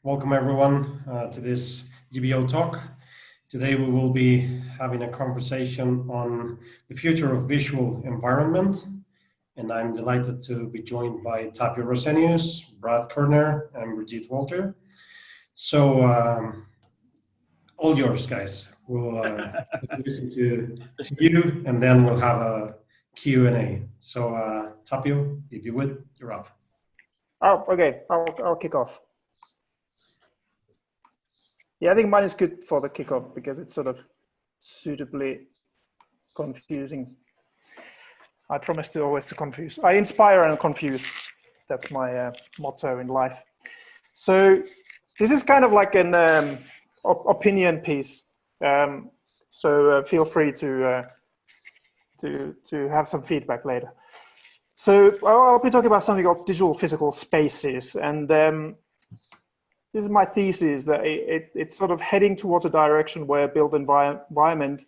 Welcome everyone to this DBO talk. Today we will be having a conversation on the future of visual environment, and I'm delighted to be joined by Tapio Rosenius, Brad Koerner, and Birgit Walter. So all yours, guys. We'll listen to you, and then we'll have a Q&A. So Tapio, if you would, you're up. Oh, okay. I'll kick off. Yeah, I think mine is good for the kickoff because it's sort of suitably confusing. I promise to always to confuse. I inspire and confuse. That's my motto in life. So this is kind of like an opinion piece. So feel free to have some feedback later. So I'll be talking about something called digital physical spaces, and this is my thesis that it's sort of heading towards a direction where built environment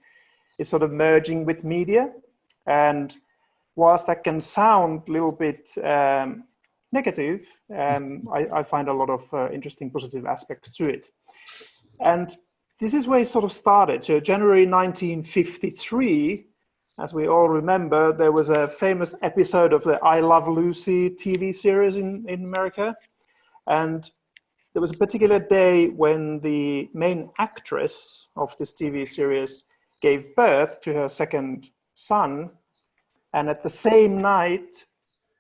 is sort of merging with media. And whilst that can sound a little bit negative, I find a lot of interesting positive aspects to it. And this is where it sort of started. So January 1953, as we all remember, there was a famous episode of the I Love Lucy TV series in America. And there was a particular day when the main actress of this TV series gave birth to her second son. And at the same night,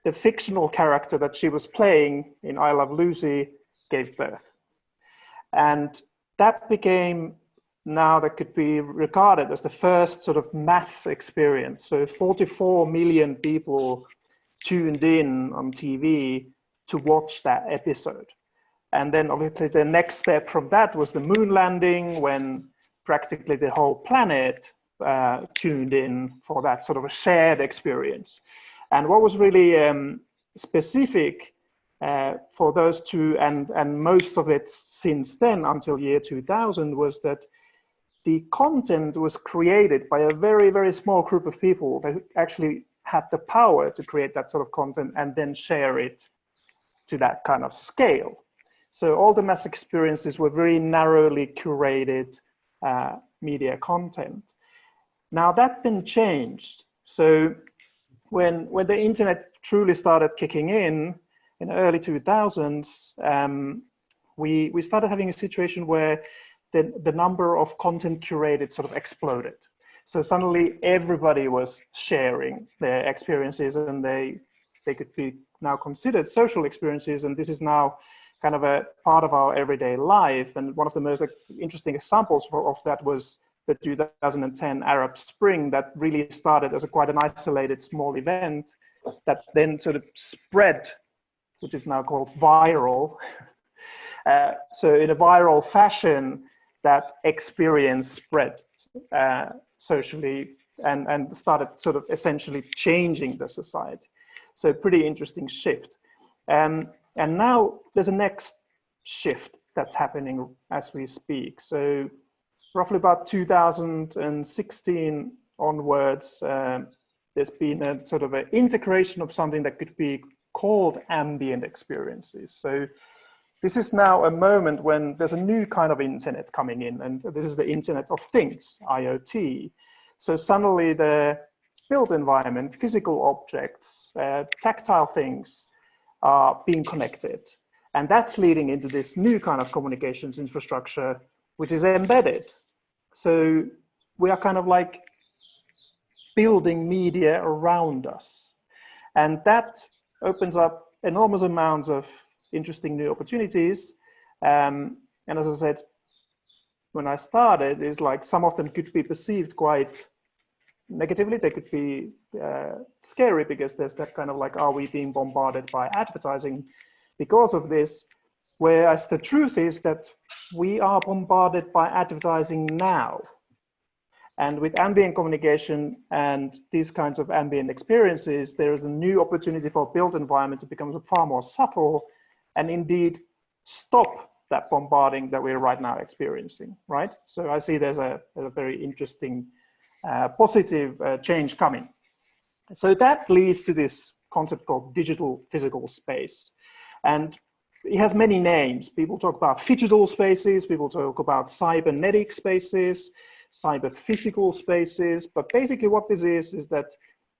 the fictional character that she was playing in I Love Lucy gave birth. And that became, now that could be regarded as the first sort of mass experience. So 44 million people tuned in on TV to watch that episode. And then obviously the next step from that was the moon landing, when practically the whole planet tuned in for that sort of a shared experience. And what was really specific for those two, and most of it since then until year 2000, was that the content was created by a very, very small group of people that actually had the power to create that sort of content and then share it to that kind of scale. So all the mass experiences were very narrowly curated media content. Now that then changed. So when the internet truly started kicking in the early 2000s, we started having a situation where the number of content curated sort of exploded. So suddenly everybody was sharing their experiences, and they could be now considered social experiences, and this is now kind of a part of our everyday life. And one of the most interesting examples of that was the 2010 Arab Spring, that really started as quite an isolated small event that then sort of spread, which is now called viral. So in a viral fashion, that experience spread socially and started sort of essentially changing the society. So pretty interesting shift. And now there's a next shift that's happening as we speak. So roughly about 2016 onwards, there's been a sort of an integration of something that could be called ambient experiences. So this is now a moment when there's a new kind of internet coming in, and this is the Internet of Things, IoT. So suddenly the built environment, physical objects, tactile things, are being connected. And that's leading into this new kind of communications infrastructure, which is embedded. So we are kind of like building media around us. And that opens up enormous amounts of interesting new opportunities. And as I said, when I started, is like some of them could be perceived quite negatively. They could be scary because there's that kind of like, are we being bombarded by advertising because of this? Whereas the truth is that we are bombarded by advertising now. And with ambient communication and these kinds of ambient experiences, there is a new opportunity for built environment to become far more subtle and indeed stop that bombarding that we're right now experiencing, right? So I see there's a very interesting positive change coming. So that leads to this concept called digital physical space. And it has many names. People talk about phygital spaces, people talk about cybernetic spaces, cyber-physical spaces, but basically what this is that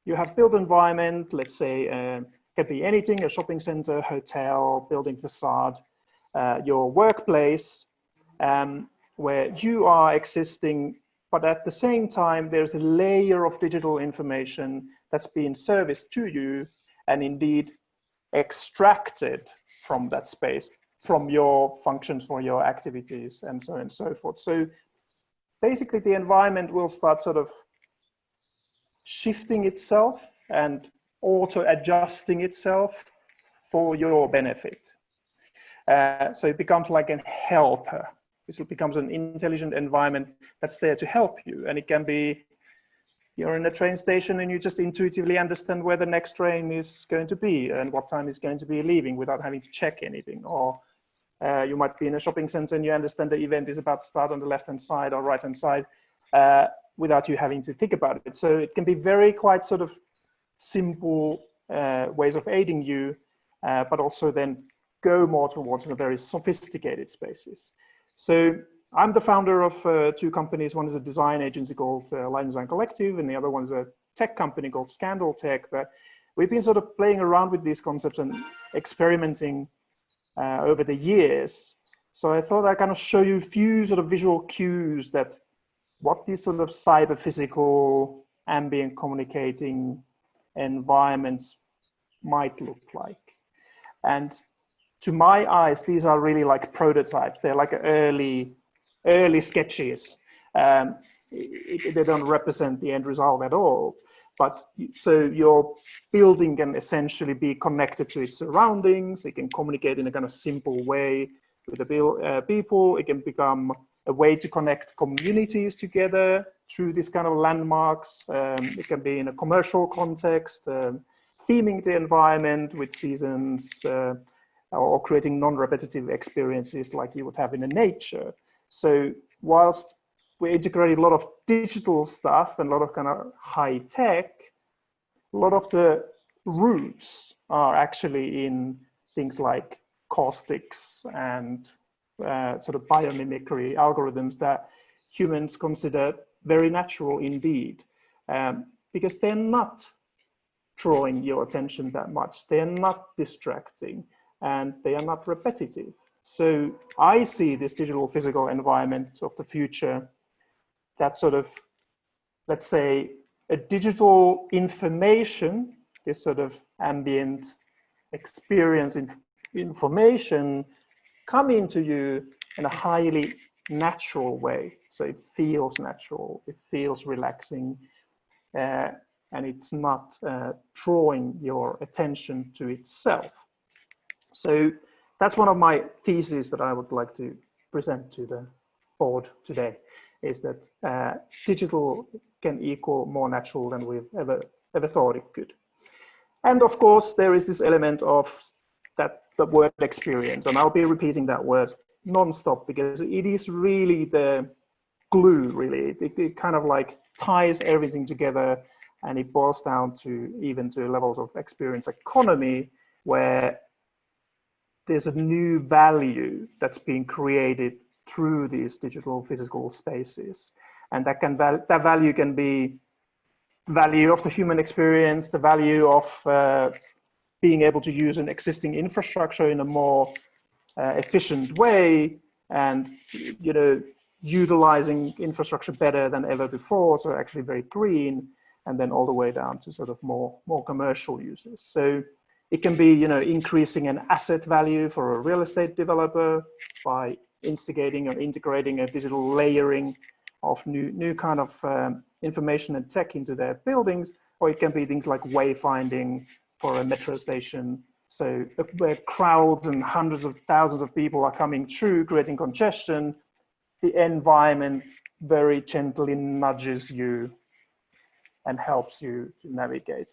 you have built environment, let's say, can be anything, a shopping center, hotel, building facade, your workplace, where you are existing, but at the same time, there's a layer of digital information that's being serviced to you and indeed extracted from that space, from your functions, for your activities, and so on and so forth. So basically the environment will start sort of shifting itself and auto-adjusting itself for your benefit. So it becomes like a helper. It becomes an intelligent environment that's there to help you. And it can be, you're in a train station and you just intuitively understand where the next train is going to be and what time it's going to be leaving without having to check anything. Or you might be in a shopping center and you understand the event is about to start on the left-hand side or right-hand side without you having to think about it. So it can be very quite sort of simple ways of aiding you, but also then go more towards the very sophisticated spaces. So I'm the founder of two companies. One is a design agency called Light Design Collective, and the other one is a tech company called Skandal Tech. That we've been sort of playing around with these concepts and experimenting over the years. So I thought I'd kind of show you a few sort of visual cues that what these sort of cyber physical ambient communicating environments might look like. And to my eyes, these are really like prototypes. They're like early sketches. They don't represent the end result at all. But so your building can essentially be connected to its surroundings. It can communicate in a kind of simple way with the people. It can become a way to connect communities together through this kind of landmarks. It can be in a commercial context, theming the environment with seasons, or creating non-repetitive experiences like you would have in a nature. So whilst we integrate a lot of digital stuff and a lot of kind of high tech, a lot of the roots are actually in things like caustics and sort of biomimicry algorithms that humans consider very natural indeed, because they're not drawing your attention that much. They're not distracting and they are not repetitive. So I see this digital physical environment of the future that sort of, let's say, a digital information, this sort of ambient experience information coming to you in a highly natural way. So it feels natural, it feels relaxing, and it's not drawing your attention to itself. So that's one of my theses that I would like to present to the board today, is that digital can equal more natural than we've ever thought it could. And of course, there is this element of the word experience, and I'll be repeating that word non-stop because it is really the glue, really. It kind of like ties everything together, and it boils down to even to levels of experience economy where there's a new value that's being created through these digital physical spaces. And that value can be the value of the human experience, the value of being able to use an existing infrastructure in a more efficient way, and utilizing infrastructure better than ever before, so actually very green, and then all the way down to sort of more commercial uses. So it can be increasing an asset value for a real estate developer by instigating or integrating a digital layering of new kind of information and tech into their buildings, or it can be things like wayfinding for a metro station. So where crowds and hundreds of thousands of people are coming through, creating congestion, the environment very gently nudges you and helps you to navigate.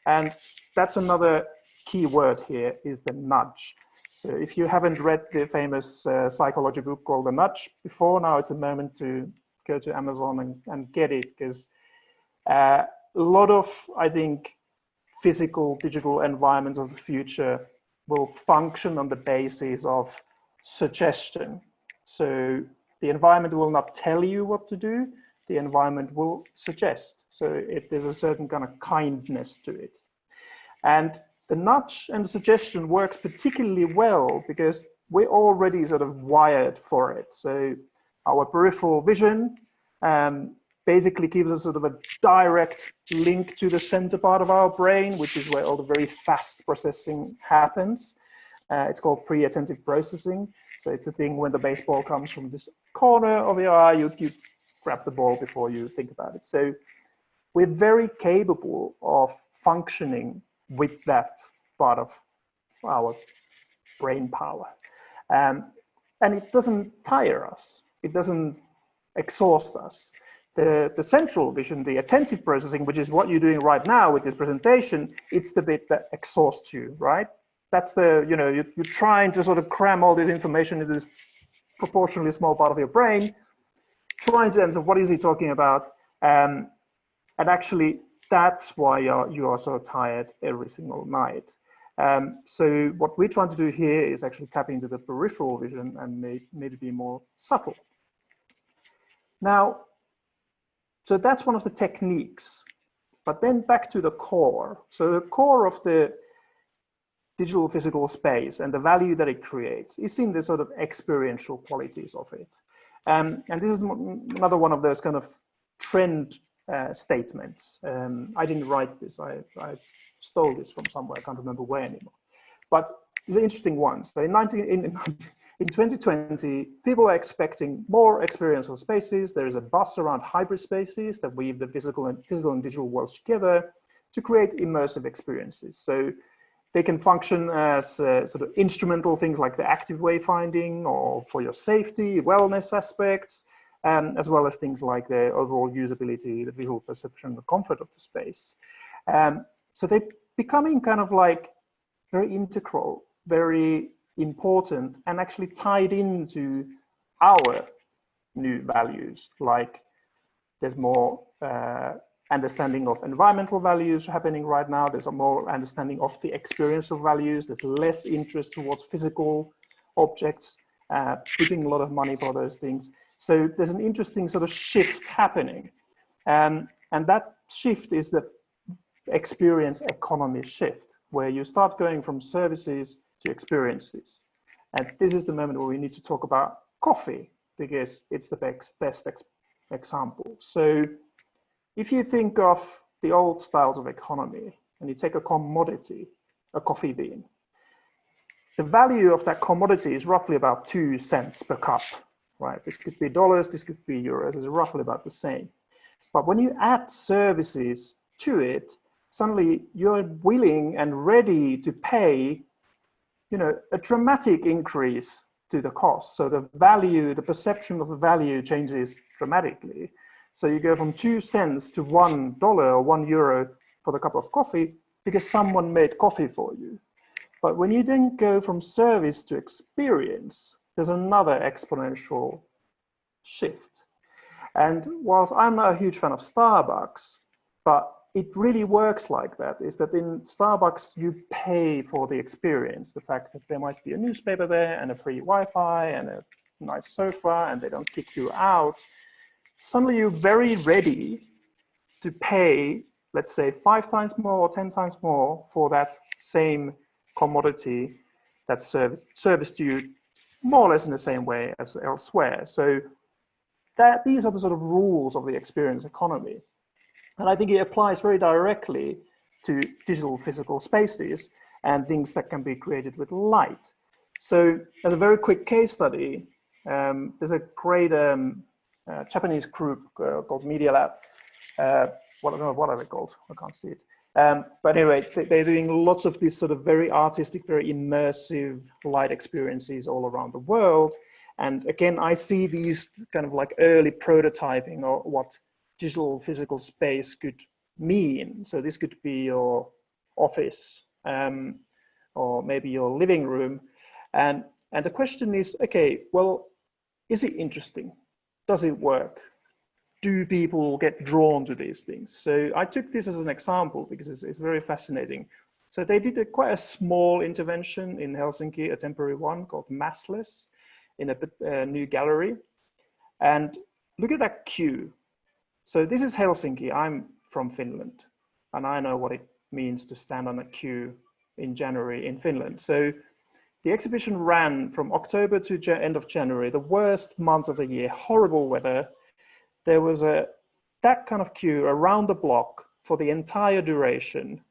And that's another key word here, is the nudge. So if you haven't read the famous psychology book called The Nudge before, now it's a moment to go to Amazon and get it, because a lot of, I think, physical digital environments of the future will function on the basis of suggestion. So the environment will not tell you what to do, the environment will suggest. So there's a certain kind of kindness to it. And the nudge and the suggestion works particularly well because we're already sort of wired for it. So our peripheral vision basically gives us sort of a direct link to the center part of our brain, which is where all the very fast processing happens. It's called pre-attentive processing. So it's the thing when the baseball comes from this corner of your eye, you grab the ball before you think about it. So we're very capable of functioning with that part of our brain power. And it doesn't tire us. It doesn't exhaust us. The central vision, the attentive processing, which is what you're doing right now with this presentation, it's the bit that exhausts you, right? That's the, you're trying to sort of cram all this information into this proportionally small part of your brain, trying to answer what is he talking about. And actually, that's why you are so tired every single night. So what we're trying to do here is actually tap into the peripheral vision and maybe be more subtle. Now, so that's one of the techniques, but then back to the core. So the core of the digital physical space and the value that it creates is in the sort of experiential qualities of it. And this is another one of those kind of trend statements. I didn't write this, I stole this from somewhere, I can't remember where anymore. But it's an interesting one. So in 2020, people are expecting more experiential spaces. There is a buzz around hybrid spaces that weave the physical and digital worlds together to create immersive experiences. So they can function as sort of instrumental things like the active wayfinding or for your safety, wellness aspects, as well as things like the overall usability, the visual perception, the comfort of the space. So they're becoming kind of like very integral, very important, and actually tied into our new values. Like there's more understanding of environmental values happening right now. There's a more understanding of the experiential values. There's less interest towards physical objects, putting a lot of money for those things. So there's an interesting sort of shift happening. And that shift is the experience economy shift, where you start going from services to experiences. And this is the moment where we need to talk about coffee, because it's the best example. So if you think of the old styles of economy and you take a commodity, a coffee bean, the value of that commodity is roughly about 2 cents per cup, right? This could be dollars, this could be euros, it's roughly about the same. But when you add services to it, suddenly you're willing and ready to pay, a dramatic increase to the cost. So the value, the perception of the value changes dramatically. So you go from 2 cents to $1 or €1 for the cup of coffee because someone made coffee for you. But when you then go from service to experience, there's another exponential shift. And whilst I'm not a huge fan of Starbucks, but it really works like that, is that in Starbucks, you pay for the experience. The fact that there might be a newspaper there and a free Wi-Fi and a nice sofa and they don't kick you out. Suddenly you're very ready to pay, let's say 5 times more or 10 times more for that same commodity that serviced you more or less in the same way as elsewhere. So these are the sort of rules of the experience economy. And I think it applies very directly to digital physical spaces and things that can be created with light. So as a very quick case study, there's a great Japanese group called Media Lab. What are they called? I can't see it. But anyway, they're doing lots of these sort of very artistic, very immersive light experiences all around the world. And again, I see these kind of like early prototyping or what digital physical space could mean. So this could be your office or maybe your living room. And the question is, okay, well, is it interesting? Does it work? Do people get drawn to these things? So I took this as an example because it's very fascinating. So they did quite a small intervention in Helsinki, a temporary one called Massless, in a new gallery. And look at that queue. So this is Helsinki. I'm from Finland, and I know what it means to stand on a queue in January in Finland. So the exhibition ran from October to end of January, the worst month of the year, horrible weather. There was that kind of queue around the block for the entire duration.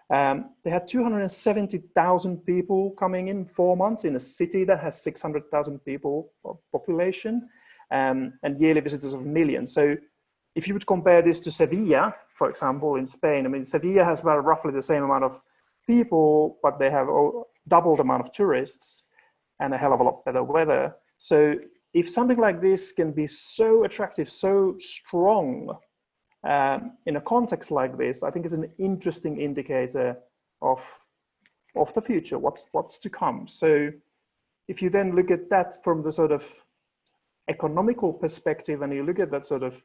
They had 270,000 people coming in 4 months in a city that has 600,000 people of population, and yearly visitors of millions. So if you would compare this to Sevilla, for example, in Spain, I mean, Sevilla has about roughly the same amount of people, but they have double the amount of tourists and a hell of a lot better weather. So if something like this can be so attractive, so strong in a context like this, I think is an interesting indicator of the future, what's to come. So if you then look at that from the sort of economical perspective, and you look at that sort of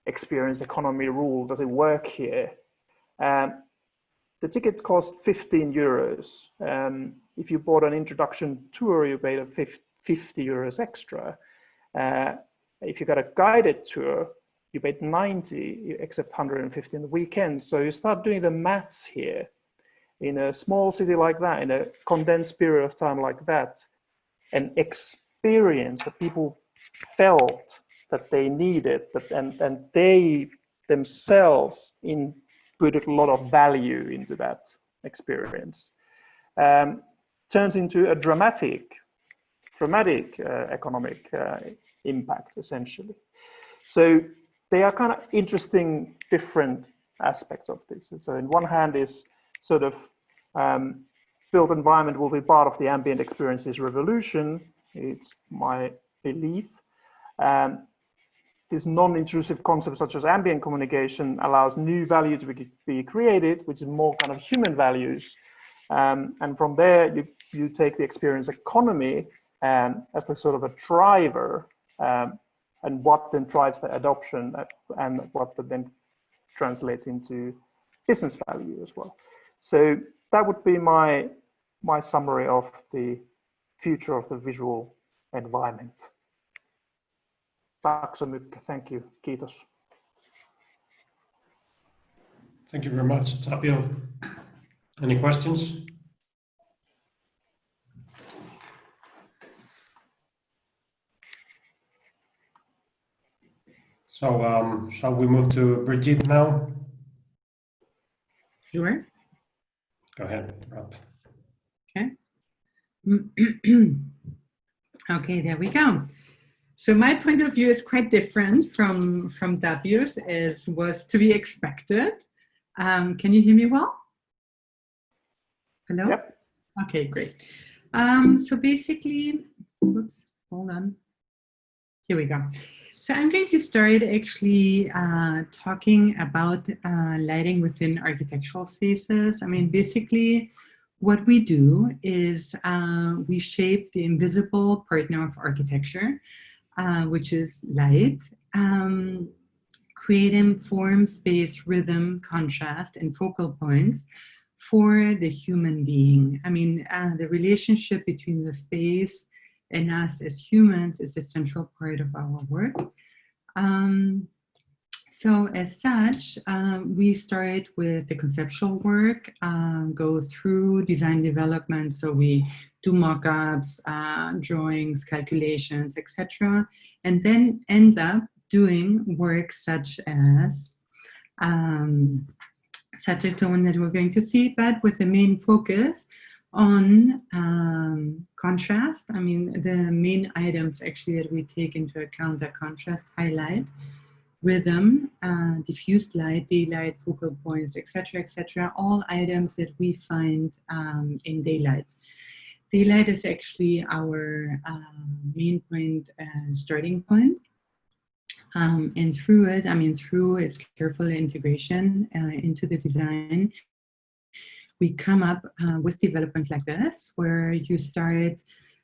experience economy rule, does it work here? The tickets cost 15 euros. If you bought an introduction tour, you paid 50 euros extra. If you got a guided tour, you paid 90, except 150 in the weekends. So you start doing the maths here. In a small city like that, in a condensed period of time like that, an experience that people felt that they needed, and they themselves put a lot of value into that experience, turns into a dramatic economic impact, essentially. So they are kind of interesting, different aspects of this. And so in one hand is sort of built environment will be part of the ambient experiences revolution. It's my belief. This non-intrusive concept such as ambient communication allows new value to be created, which is more kind of human values. And from there, you take the experience economy as the sort of a driver, and what then drives the adoption, and what then translates into business value as well. So that would be my summary of the future of the visual environment. Tack så mycket. Thank you. Kiitos. Thank you very much, Tapio. Any questions? So shall we move to Birgit now? Sure. Go ahead, Rob. Okay. Okay, there we go. So my point of view is quite different from Tapio's, as was to be expected. Can you hear me well? Hello? Yep. Okay, great. So basically, whoops, hold on. Here we go. So I'm going to start actually talking about lighting within architectural spaces. I mean, basically, what we do is we shape the invisible partner of architecture, which is light, creating form, space, rhythm, contrast, and focal points for the human being. I mean, the relationship between the space and us as humans is a central part of our work. So as such, we start with the conceptual work, go through design development. So we do mock-ups, drawings, calculations, etc. And then end up doing work such as the one that we're going to see, but with the main focus on contrast. I mean, the main items actually that we take into account are contrast, highlight, rhythm, diffused light, daylight, focal points, etc., all items that we find in daylight. Daylight is actually our main point and starting point. And through it, I mean, through its careful integration into the design, we come up with developments like this, where you start,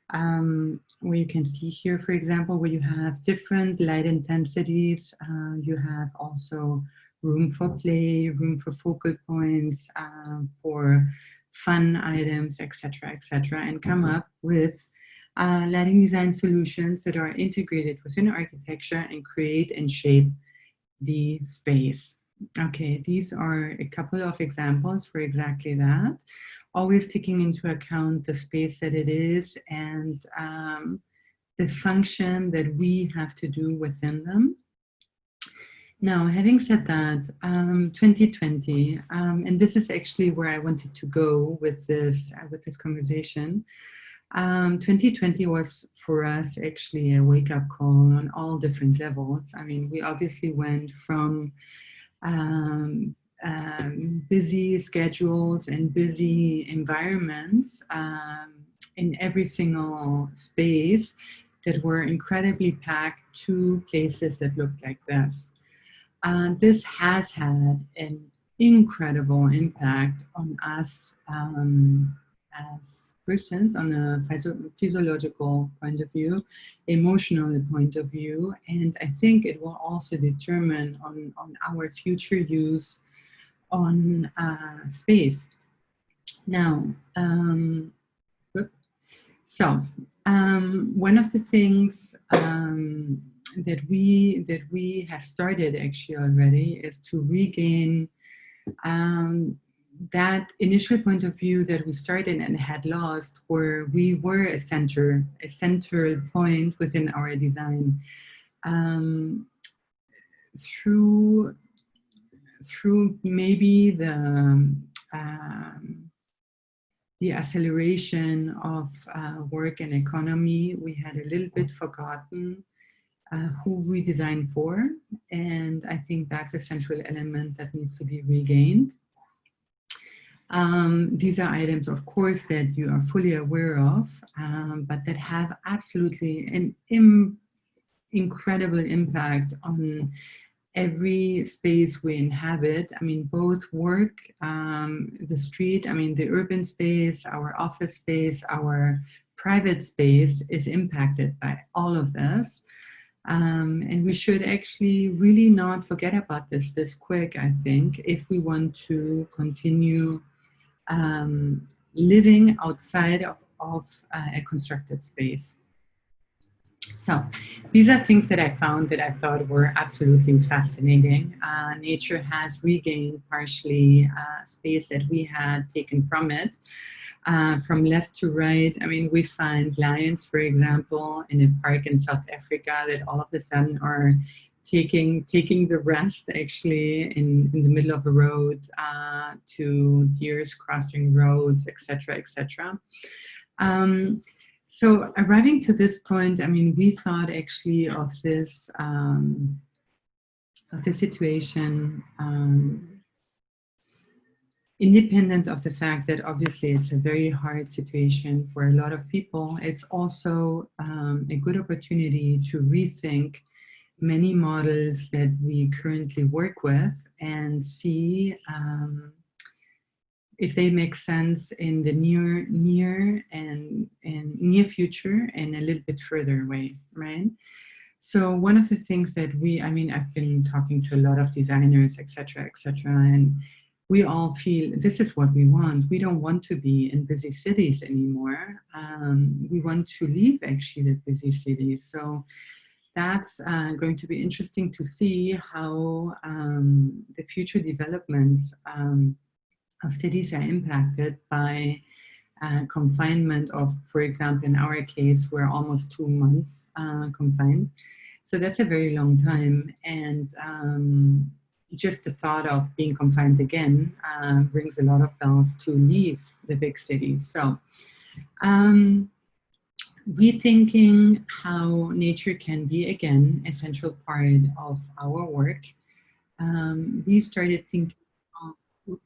where you can see here, for example, where you have different light intensities. You have also room for play, room for focal points, for fun items, etc., etc., and come up with lighting design solutions that are integrated within architecture and create and shape the space. Okay, these are a couple of examples for exactly that, always taking into account the space that it is and the function that we have to do within them. Now, having said that, 2020, and this is actually where I wanted to go with this conversation. 2020 was for us actually a wake-up call on all different levels. I mean, we obviously went from busy schedules and busy environments in every single space that were incredibly packed to places that looked like this. This has had an incredible impact on us as persons on a physiological point of view, emotional point of view, and I think it will also determine on our future use on space. Now, one of the things that we have started actually already is to regain that initial point of view that we started and had lost, where we were a central point within our design. Through maybe the acceleration of work and economy, we had a little bit forgotten who we design for, and I think that's a central element that needs to be regained. These are items, of course, that you are fully aware of, but that have absolutely an incredible impact on every space we inhabit. I mean, both work, the street, I mean, the urban space, our office space, our private space is impacted by all of this. And we should actually really not forget about this quick, I think, if we want to continue living outside of a constructed space. So these are things that I found that I thought were absolutely fascinating. Nature has regained partially space that we had taken from it. From left to right, I mean, we find lions, for example, in a park in South Africa that all of a sudden are taking the rest actually in the middle of a road, to deers crossing roads, etc., etc. So arriving to this point, I mean, we thought actually of this situation independent of the fact that obviously it's a very hard situation for a lot of people. It's also a good opportunity to rethink many models that we currently work with and see if they make sense in the near future and a little bit further away, right? So one of the things that I've been talking to a lot of designers, etc., and we all feel this is what we want. We don't want to be in busy cities anymore. We want to leave actually the busy cities. So that's going to be interesting to see how the future developments of cities are impacted by confinement of, for example, in our case, we're almost 2 months confined. So that's a very long time. And just the thought of being confined again rings a lot of bells to leave the big cities. So rethinking how nature can be, again, a central part of our work. We started thinking of,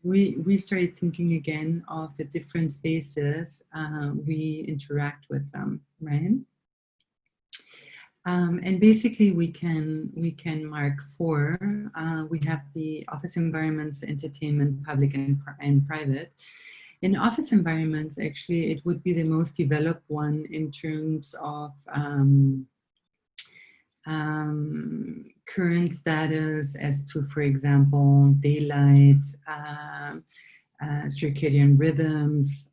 we started thinking again of the different spaces we interact with them, right? And basically we can mark 4. We have the office environments, entertainment, public and private. In office environments, actually, it would be the most developed one in terms of current status as to, for example, daylight, circadian rhythms,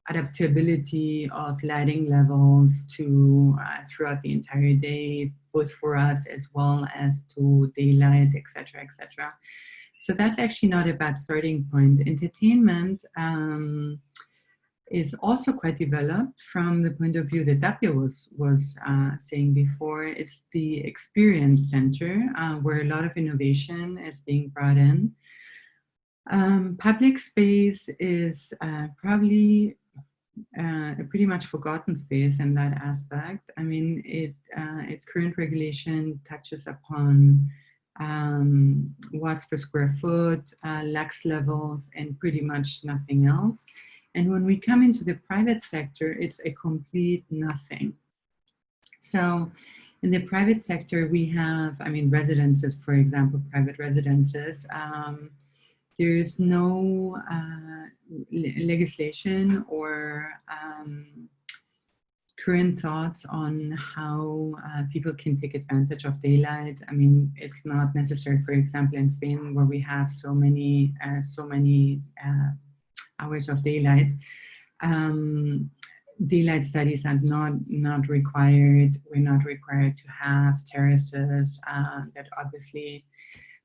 adaptability of lighting levels to throughout the entire day, both for us as well as to daylight, etc., etc. So that's actually not a bad starting point. Entertainment is also quite developed from the point of view that Tapio was saying before. It's the experience center where a lot of innovation is being brought in. Public space is probably a pretty much forgotten space in that aspect. I mean, its current regulation touches upon watts per square foot, lux levels, and pretty much nothing else. And when we come into the private sector, it's a complete nothing. So in the private sector, we have, I mean, residences, for example, private residences. There's no legislation or current thoughts on how people can take advantage of daylight. I mean, it's not necessary, for example, in Spain, where we have so many hours of daylight. Daylight studies are not required. We're not required to have terraces that obviously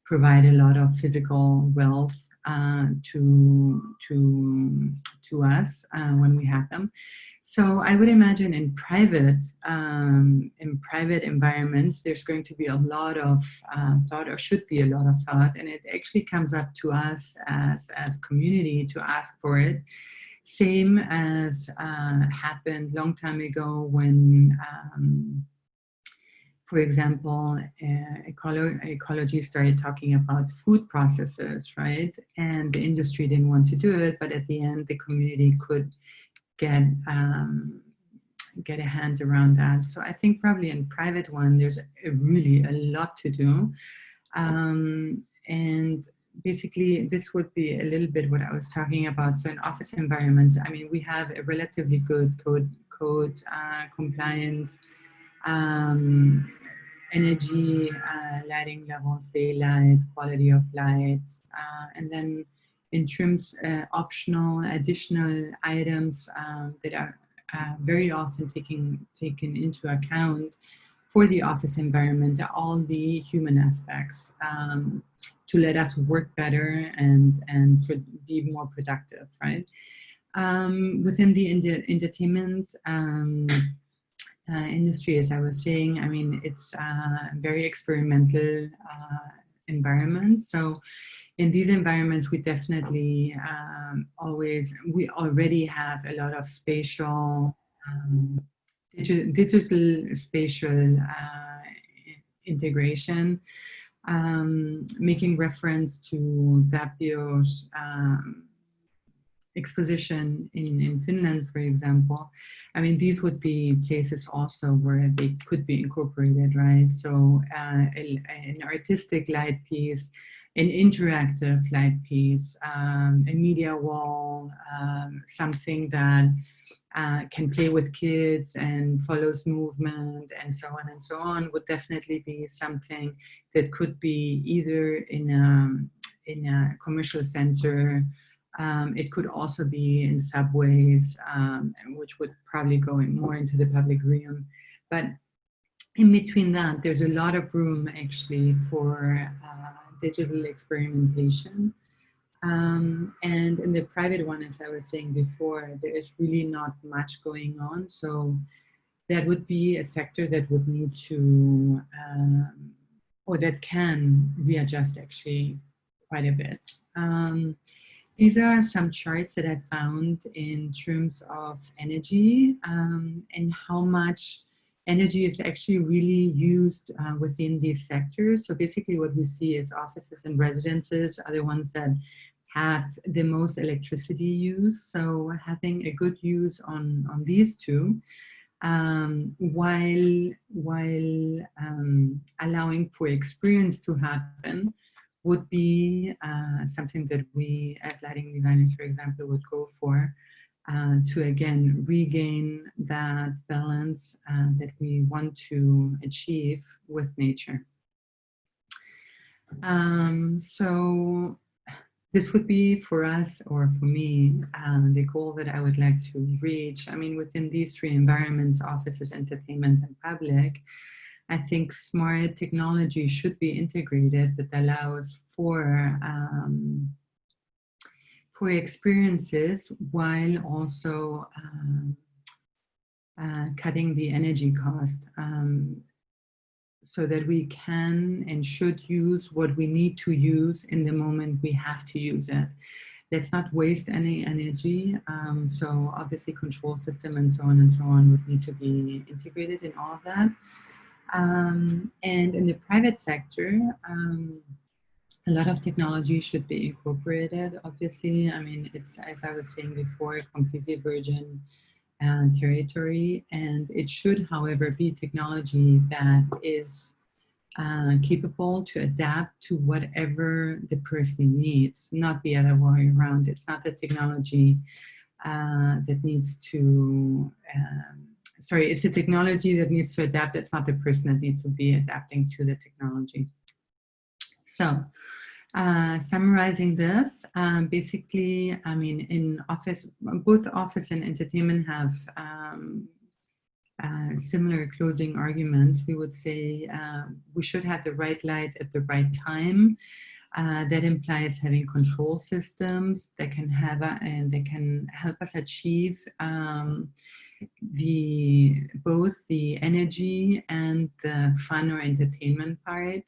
provide a lot of physical wealth to us when we have them. So I would imagine in private environments, there's going to be a lot of thought, or should be a lot of thought, and it actually comes up to us as community to ask for it. Same as happened long time ago when, for example, ecology started talking about food processes, right? And the industry didn't want to do it, but at the end, the community could get a hands around that. So I think probably in private one, there's really a lot to do. And basically, this would be a little bit what I was talking about. So in office environments, I mean, we have a relatively good code compliance, energy, lighting levels, daylight, quality of light, and then in terms optional, additional items that are very often taken into account for the office environment are all the human aspects to let us work better and be more productive, right? Within the entertainment industry, as I was saying, I mean, it's a very experimental environment. So in these environments, we definitely we already have a lot of spatial, digital spatial integration, making reference to Tapio's exposition in Finland, for example. I mean, these would be places also where they could be incorporated, right? So an artistic light piece, an interactive light piece, a media wall, something that can play with kids and follows movement and so on, would definitely be something that could be either in a commercial center. It could also be in subways, which would probably go more into the public realm. But in between that, there's a lot of room actually for digital experimentation. And in the private one, as I was saying before, there is really not much going on. So that would be a sector that would need to, or that can readjust actually quite a bit. These are some charts that I found in terms of energy and how much energy is actually really used within these sectors. So basically what we see is offices and residences are the ones that have the most electricity use. So having a good use on these two, while allowing for experience to happen, would be something that we as lighting designers, for example, would go for. to again regain that balance that we want to achieve with nature. So this would be for us, or for me, the goal that I would like to reach. I mean, within these three environments, offices, entertainment, and public, I think smart technology should be integrated that allows for experiences while also cutting the energy cost, so that we can and should use what we need to use in the moment we have to use it. Let's not waste any energy. So obviously control system and so on would need to be integrated in all of that. And in the private sector, a lot of technology should be incorporated, obviously. I mean, it's, as I was saying before, completely virgin territory, and it should, however, be technology that is capable to adapt to whatever the person needs, not the other way around. It's not the technology that needs to, it's the technology that needs to adapt. It's not the person that needs to be adapting to the technology. So, summarizing this, basically, I mean, in office, both office and entertainment have similar closing arguments. We would say we should have the right light at the right time. That implies having control systems that can have and that can help us achieve both the energy and the fun or entertainment part.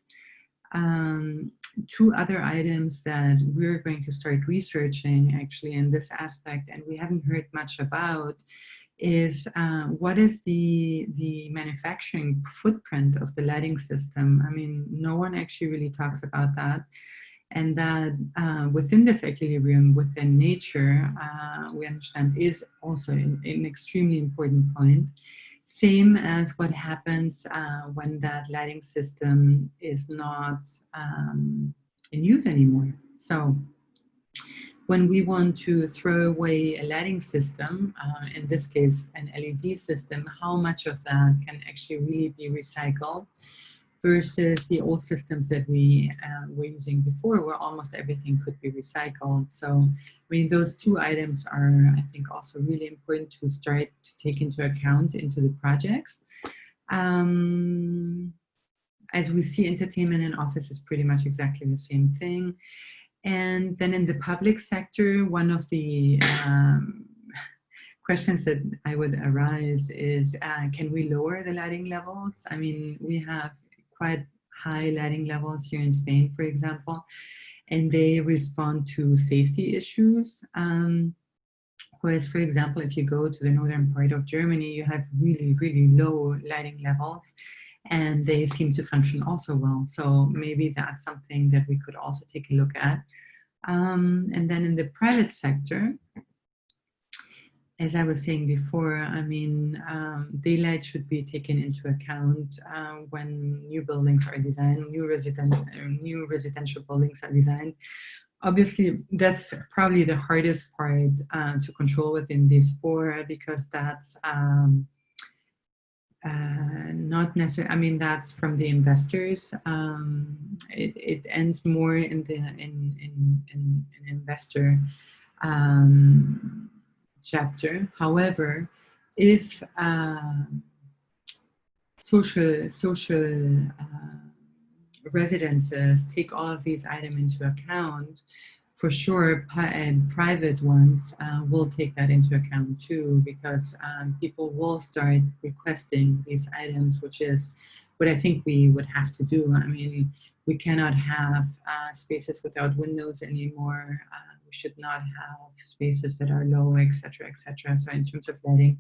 Two other items that we're going to start researching actually in this aspect, and we haven't heard much about, is what is the manufacturing footprint of the lighting system. I mean, no one actually really talks about that. And that within this equilibrium, within nature, we understand is also an extremely important point. Same as what happens when that lighting system is not in use anymore. So when we want to throw away a lighting system, in this case an LED system, how much of that can actually really be recycled versus the old systems that we were using before, where almost everything could be recycled. So, I mean, those two items are, I think, also really important to start to take into account into the projects. As we see, entertainment and office is pretty much exactly the same thing. And then in the public sector, one of the questions that I would arise is, can we lower the lighting levels? I mean, we have quite high lighting levels here in Spain, for example, and they respond to safety issues. Whereas, for example, if you go to the northern part of Germany, you have really, really low lighting levels, and they seem to function also well. So maybe that's something that we could also take a look at. And then in the private sector, as I was saying before, I mean, daylight should be taken into account when new buildings are designed, new residential buildings are designed. Obviously, that's probably the hardest part to control within these four, because that's not necessarily, I mean, that's from the investors. It ends more in the in investor chapter. However, if social residences take all of these items into account, for sure, and private ones will take that into account too, because people will start requesting these items, which is what I think we would have to do. I mean, we cannot have spaces without windows anymore. We should not have spaces that are low, etc., etc. So in terms of lighting,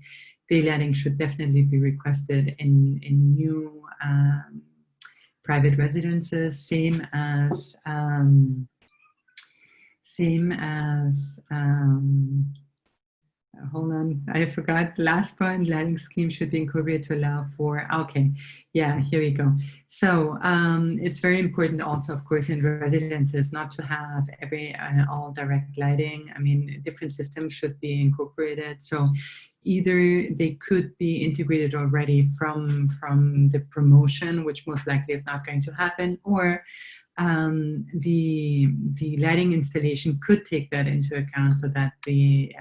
daylighting should definitely be requested in new private residences, same as hold on, I forgot the last point. Lighting scheme should be incorporated to allow for, okay, yeah, here we go. So it's very important also, of course, in residences not to have all direct lighting. I mean, different systems should be incorporated. So either they could be integrated already from the promotion, which most likely is not going to happen, or the lighting installation could take that into account so that the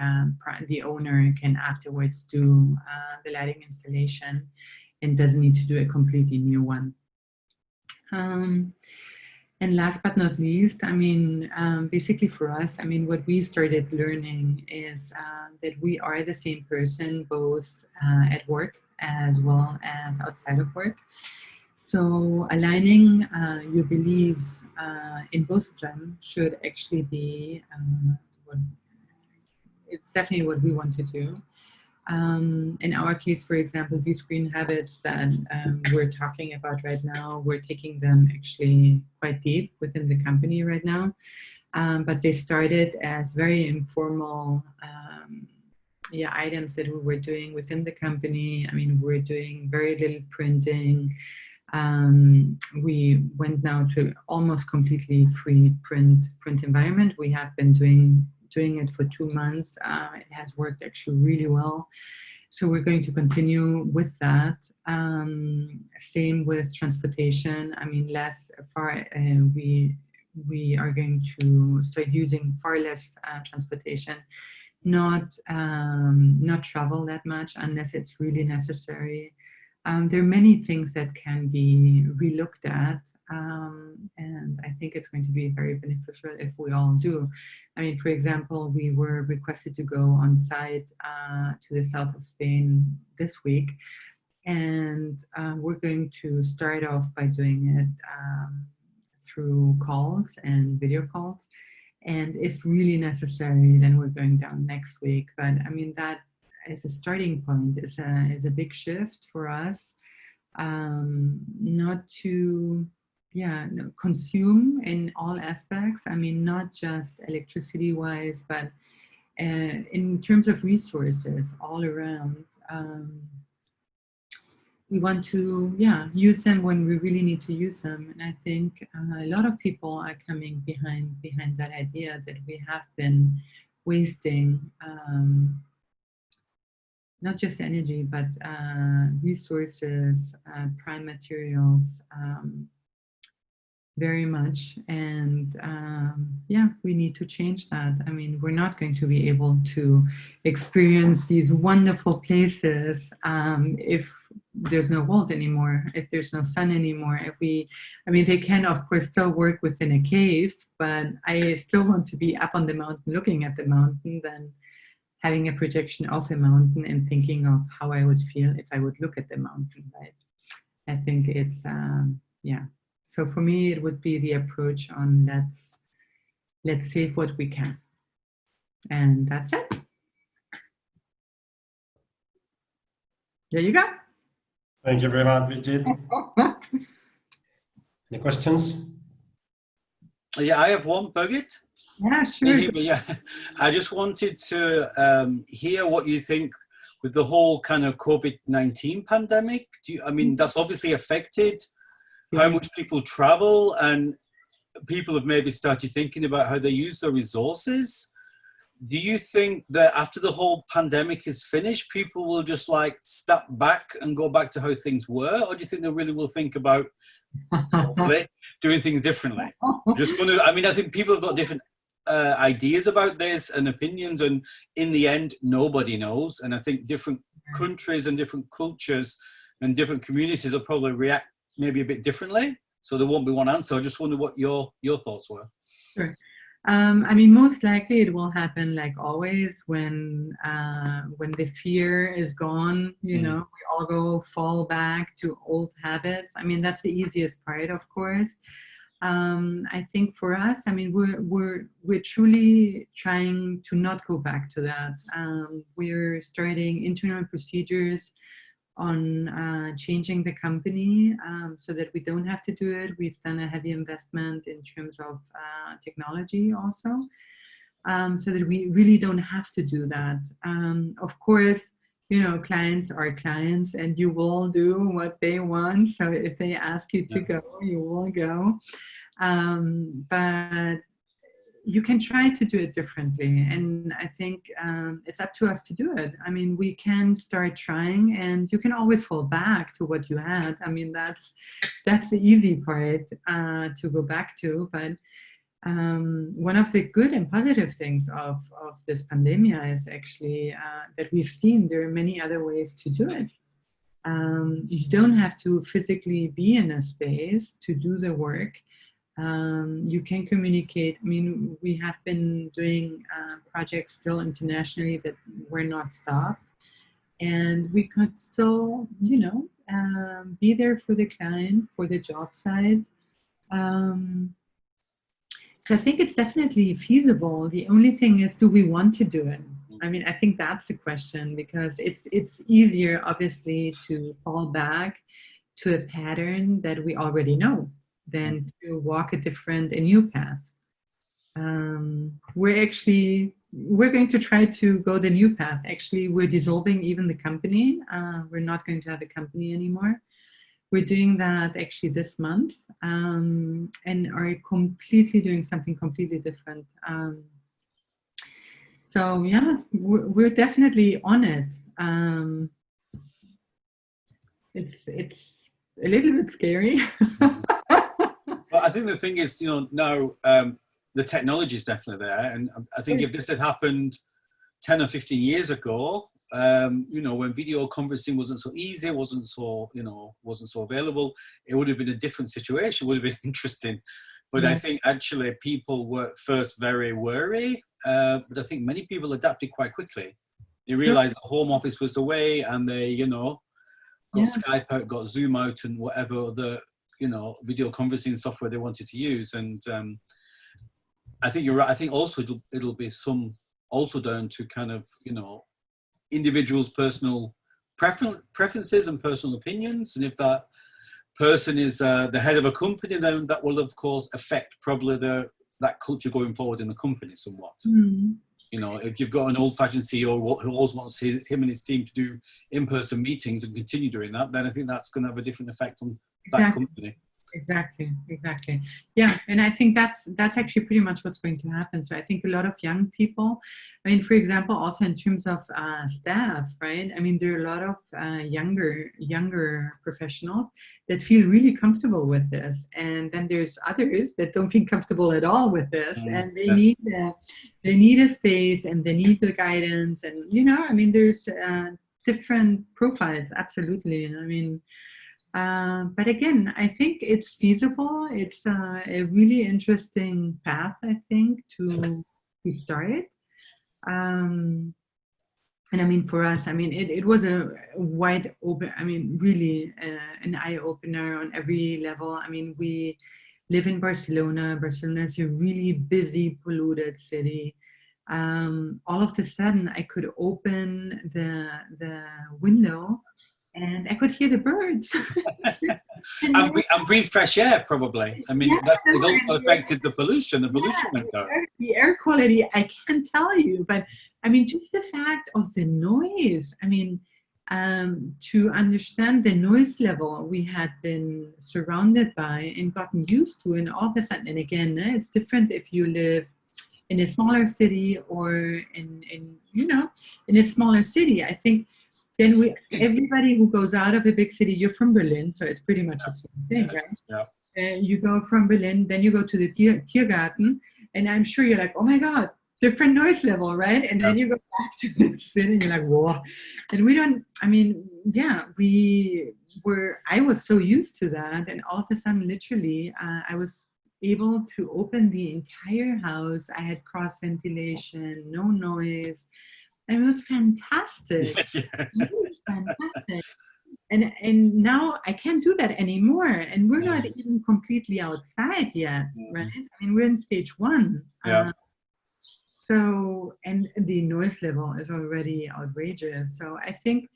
owner can afterwards do the lighting installation and doesn't need to do a completely new one. And last but not least, I mean, basically for us, I mean, what we started learning is that we are the same person, both at work as well as outside of work. So aligning your beliefs in both of them should actually be, it's definitely what we want to do. In our case, for example, these green habits that we're talking about right now, we're taking them actually quite deep within the company right now. But they started as very informal items that we were doing within the company. I mean, we're doing very little printing. We went now to almost completely free print environment. We have been doing it for 2 months. It has worked actually really well. So we're going to continue with that. Same with transportation. I mean, we are going to start using far less transportation, not travel that much unless it's really necessary. There are many things that can be relooked at, and I think it's going to be very beneficial if we all do. I mean, for example, we were requested to go on site to the south of Spain this week, and we're going to start off by doing it through calls and video calls. And if really necessary, then we're going down next week. But I mean, that as a starting point is a big shift for us, not to consume in all aspects. I mean, not just electricity wise, but in terms of resources all around. We want to use them when we really need to use them, and I think a lot of people are coming behind that idea that we have been wasting not just energy, but resources, prime materials, very much. And we need to change that. I mean, we're not going to be able to experience these wonderful places if there's no world anymore, if there's no sun anymore. They can, of course, still work within a cave, but I still want to be up on the mountain looking at the mountain than having a projection of a mountain and thinking of how I would feel if I would look at the mountain, right? I think it's, So for me, it would be the approach on let's save what we can. And that's it. There you go. Thank you very much, Birgit. Any questions? Yeah, I have one, Birgit. Yeah, sure. Yeah, I just wanted to hear what you think with the whole kind of COVID-19 pandemic. That's obviously affected how much people travel, and people have maybe started thinking about how they use their resources. Do you think that after the whole pandemic is finished, people will just like step back and go back to how things were? Or do you think they really will think about doing things differently? Just wonder, I think people have got different ideas about this and opinions, and in the end, nobody knows. And I think different countries and different cultures and different communities will probably react maybe a bit differently. So there won't be one answer. I just wonder what your thoughts were. Sure. Most likely it will happen like always when the fear is gone, you know, we all fall back to old habits. That's the easiest part, of course. I think for us, we're truly trying to not go back to that. We're starting internal procedures on changing the company so that we don't have to do it. We've done a heavy investment in terms of technology also. so that we really don't have to do that. Of course, you know, clients are clients and you will do what they want. So if they ask you to go, you will go. But you can try to do it differently. And I think it's up to us to do it. I mean, we can start trying and you can always fall back to what you had. I mean, that's the easy part to go back to. But one of the good and positive things of this pandemic is actually that we've seen there are many other ways to do it. You don't have to physically be in a space to do the work. You can communicate. I mean, we have been doing projects still internationally that were not stopped. And we could still, you know, be there for the client, for the job site. So I think it's definitely feasible. The only thing is, do we want to do it? I mean, I think that's the question, because it's easier, obviously, to fall back to a pattern that we already know than to walk a new path. We're going to try to go the new path. Actually, we're dissolving even the company. We're not going to have a company anymore. We're doing that actually this month, and are completely doing something completely different. So yeah, we're definitely on it. It's a little bit scary. Well, I think the thing is, you know, now the technology is definitely there, and I think if this had happened 10 or 15 years ago, you know, when video conferencing wasn't so easy, wasn't so available, it would have been a different situation, would have been interesting. But I think actually people were first very wary, but I think many people adapted quite quickly. They realized that home office was the way, and they, you know, got Skype out, got Zoom out, and whatever other, you know, video conferencing software they wanted to use. And I think you're right. I think also it'll be also down to kind of, you know, individuals' personal preferences and personal opinions. And if that person is the head of a company, then that will, of course, affect probably that culture going forward in the company somewhat. Mm. You know, if you've got an old-fashioned CEO who always wants him and his team to do in-person meetings and continue doing that, then I think that's going to have a different effect on that company. Exactly. Yeah, and I think that's actually pretty much what's going to happen. So I think a lot of young people, I mean, for example, also in terms of staff, right? I mean, there are a lot of younger professionals that feel really comfortable with this, and then there's others that don't feel comfortable at all with this, and they need a space and they need the guidance, and you know, I mean, there's different profiles, absolutely. I mean. But again, I think it's feasible. It's a really interesting path, I think, to start. And I mean, for us, I mean, it was a wide open, I mean, really an eye-opener on every level. I mean, we live in Barcelona. Barcelona is a really busy, polluted city. All of a sudden, I could open the window and I could hear the birds. and breathe fresh air, probably. I mean, it also affected the pollution. The pollution went down. The air quality, I can't tell you. But, I mean, just the fact of the noise. I mean, to understand the noise level we had been surrounded by and gotten used to. And all of a sudden, and again, it's different if you live in a smaller city or in a smaller city. I think then everybody who goes out of a big city, you're from Berlin, so it's pretty much the same thing, right? Yeah. You go from Berlin, then you go to the Tiergarten, and I'm sure you're like, oh my God, different noise level, right? And then you go back to the city and you're like, whoa. And we don't, I mean, yeah, I was so used to that, and all of a sudden, literally, I was able to open the entire house. I had cross ventilation, no noise. It was fantastic. Really fantastic. And now I can't do that anymore. And we're not even completely outside yet, right? I mean, we're in stage 1. So, and the noise level is already outrageous. So I think,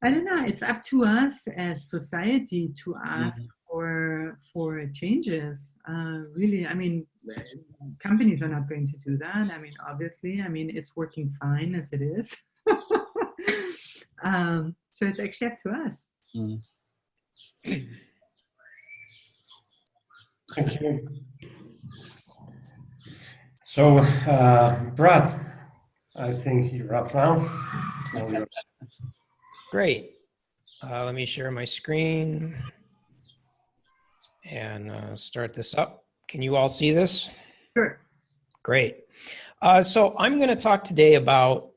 I don't know, it's up to us as society to ask for changes. Really, I mean, companies are not going to do that. I mean, obviously, I mean, it's working fine as it is. So it's actually up to us. Thank you. So, Brad, I think you're up now. It's all yours. Great. Let me share my screen and start this up. Can you all see this? Sure. Great. So I'm going to talk today about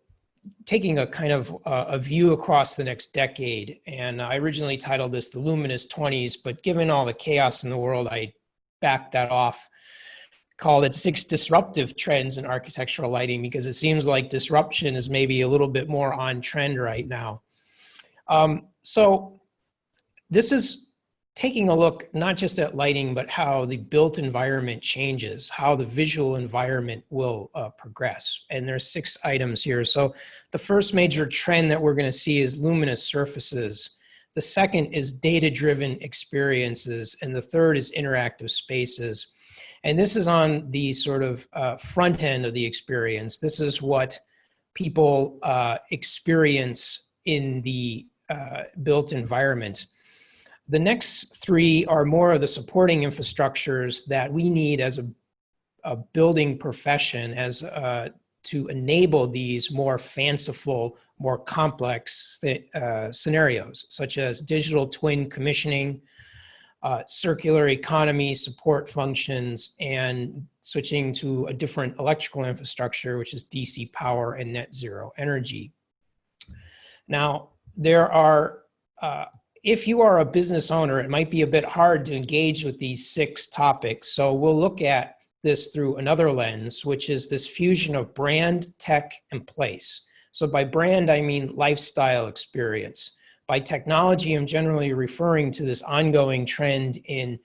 taking a kind of a view across the next decade. And I originally titled this The Luminous 20s, but given all the chaos in the world, I backed that off, called it 6 Disruptive Trends in Architectural Lighting, because it seems like disruption is maybe a little bit more on trend right now. So this is taking a look not just at lighting, but how the built environment changes, how the visual environment will progress. And there's 6 items here. So the first major trend that we're going to see is luminous surfaces. The second is data-driven experiences. And the third is interactive spaces. And this is on the sort of front end of the experience. This is what people experience in the built environment. The next 3 are more of the supporting infrastructures that we need as a building profession as to enable these more fanciful, more complex scenarios, such as digital twin commissioning, circular economy support functions, and switching to a different electrical infrastructure, which is DC power and net zero energy. Now, there are if you are a business owner, it might be a bit hard to engage with these 6 topics. So we'll look at this through another lens, which is this fusion of brand, tech, and place. So by brand, I mean lifestyle experience. By technology, I'm generally referring to this ongoing trend in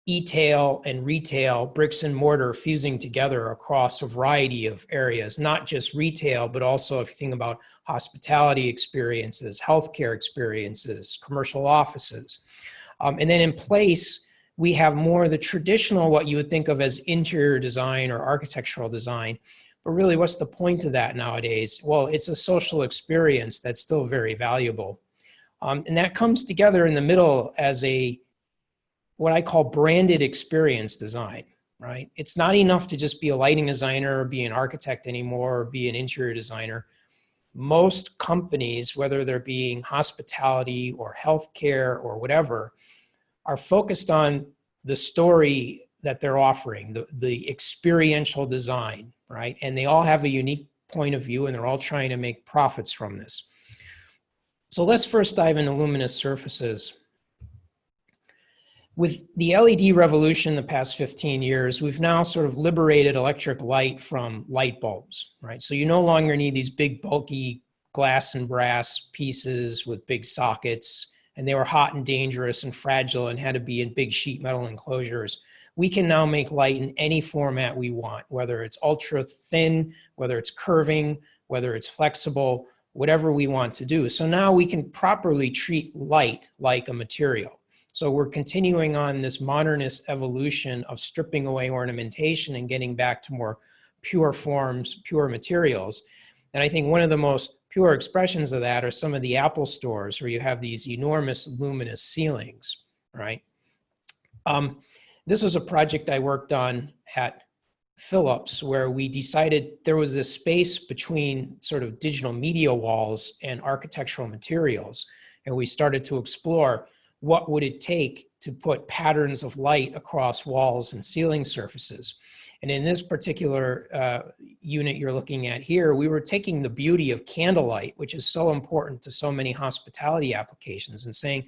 e-tail and retail, bricks and mortar fusing together across a variety of areas, not just retail, but also if you think about hospitality experiences, healthcare experiences, commercial offices. And then in place, we have more of the traditional, what you would think of as interior design or architectural design. But really, what's the point of that nowadays? Well, it's a social experience that's still very valuable. And that comes together in the middle as what I call branded experience design, right? It's not enough to just be a lighting designer or be an architect anymore or be an interior designer. Most companies, whether they're being hospitality or healthcare or whatever, are focused on the story that they're offering, the experiential design, right? And they all have a unique point of view and they're all trying to make profits from this. So let's first dive into luminous surfaces. With the LED revolution the past 15 years, we've now sort of liberated electric light from light bulbs, right? So you no longer need these big bulky glass and brass pieces with big sockets, and they were hot and dangerous and fragile and had to be in big sheet metal enclosures. We can now make light in any format we want, whether it's ultra thin, whether it's curving, whether it's flexible, whatever we want to do. So now we can properly treat light like a material. So we're continuing on this modernist evolution of stripping away ornamentation and getting back to more pure forms, pure materials. And I think one of the most pure expressions of that are some of the Apple stores where you have these enormous luminous ceilings, right? This was a project I worked on at Philips where we decided there was this space between sort of digital media walls and architectural materials. And we started to explore what would it take to put patterns of light across walls and ceiling surfaces. And in this particular unit you're looking at here, we were taking the beauty of candlelight, which is so important to so many hospitality applications, and saying,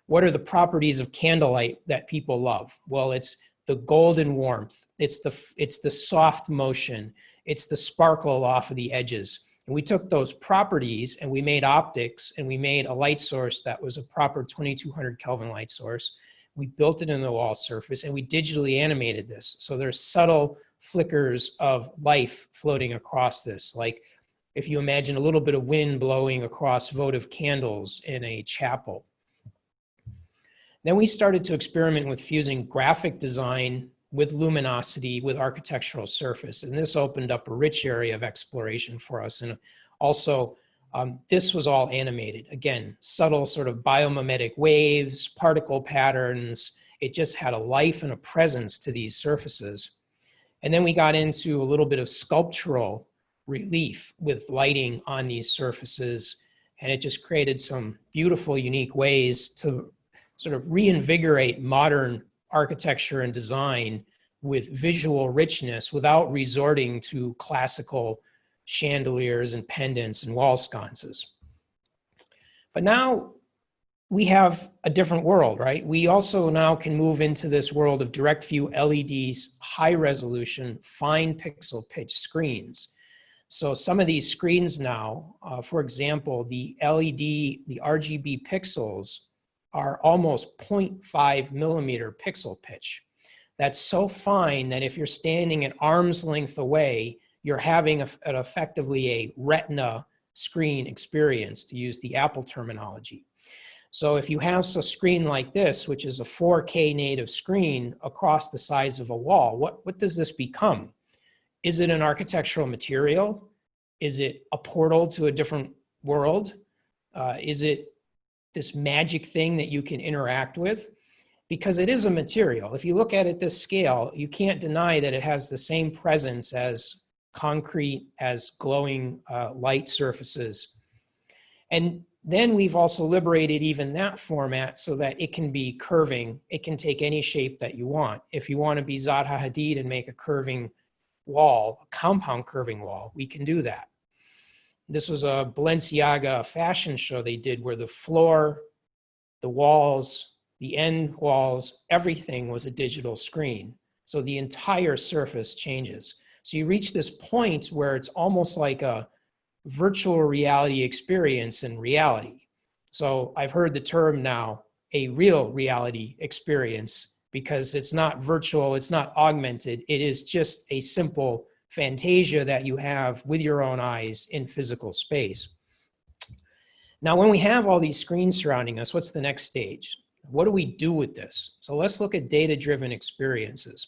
what are the properties of candlelight that people love? Well, it's the golden warmth, it's the soft motion, it's the sparkle off of the edges. And we took those properties and we made optics and we made a light source that was a proper 2200 Kelvin light source. We built it in the wall surface and we digitally animated this. So there's subtle flickers of life floating across this. Like if you imagine a little bit of wind blowing across votive candles in a chapel. Then we started to experiment with fusing graphic design with luminosity, with architectural surface. And this opened up a rich area of exploration for us. And also, this was all animated. Again, subtle sort of biomimetic waves, particle patterns. It just had a life and a presence to these surfaces. And then we got into a little bit of sculptural relief with lighting on these surfaces. And it just created some beautiful, unique ways to sort of reinvigorate modern architecture and design with visual richness without resorting to classical chandeliers and pendants and wall sconces. But now we have a different world, right? We also now can move into this world of direct view LEDs, high resolution, fine pixel pitch screens. So some of these screens now, for example, the LED, the RGB pixels are almost 0.5 millimeter pixel pitch. That's so fine that if you're standing at arm's length away, you're having effectively a retina screen experience, to use the Apple terminology. So if you have a screen like this, which is a 4K native screen across the size of a wall, what does this become? Is it an architectural material? Is it a portal to a different world? Is it this magic thing that you can interact with? Because it is a material. If you look at it this scale, you can't deny that it has the same presence as concrete, as glowing light surfaces. And then we've also liberated even that format so that it can be curving. It can take any shape that you want. If you want to be Zaha Hadid and make a curving wall, a compound curving wall, we can do that. This was a Balenciaga fashion show they did where the floor, the walls, the end walls, everything was a digital screen. So the entire surface changes. So you reach this point where it's almost like a virtual reality experience in reality. So I've heard the term now, a real reality experience, because it's not virtual, it's not augmented, it is just a simple fantasia that you have with your own eyes in physical space. Now, when we have all these screens surrounding us, what's the next stage? What do we do with this? So let's look at data-driven experiences.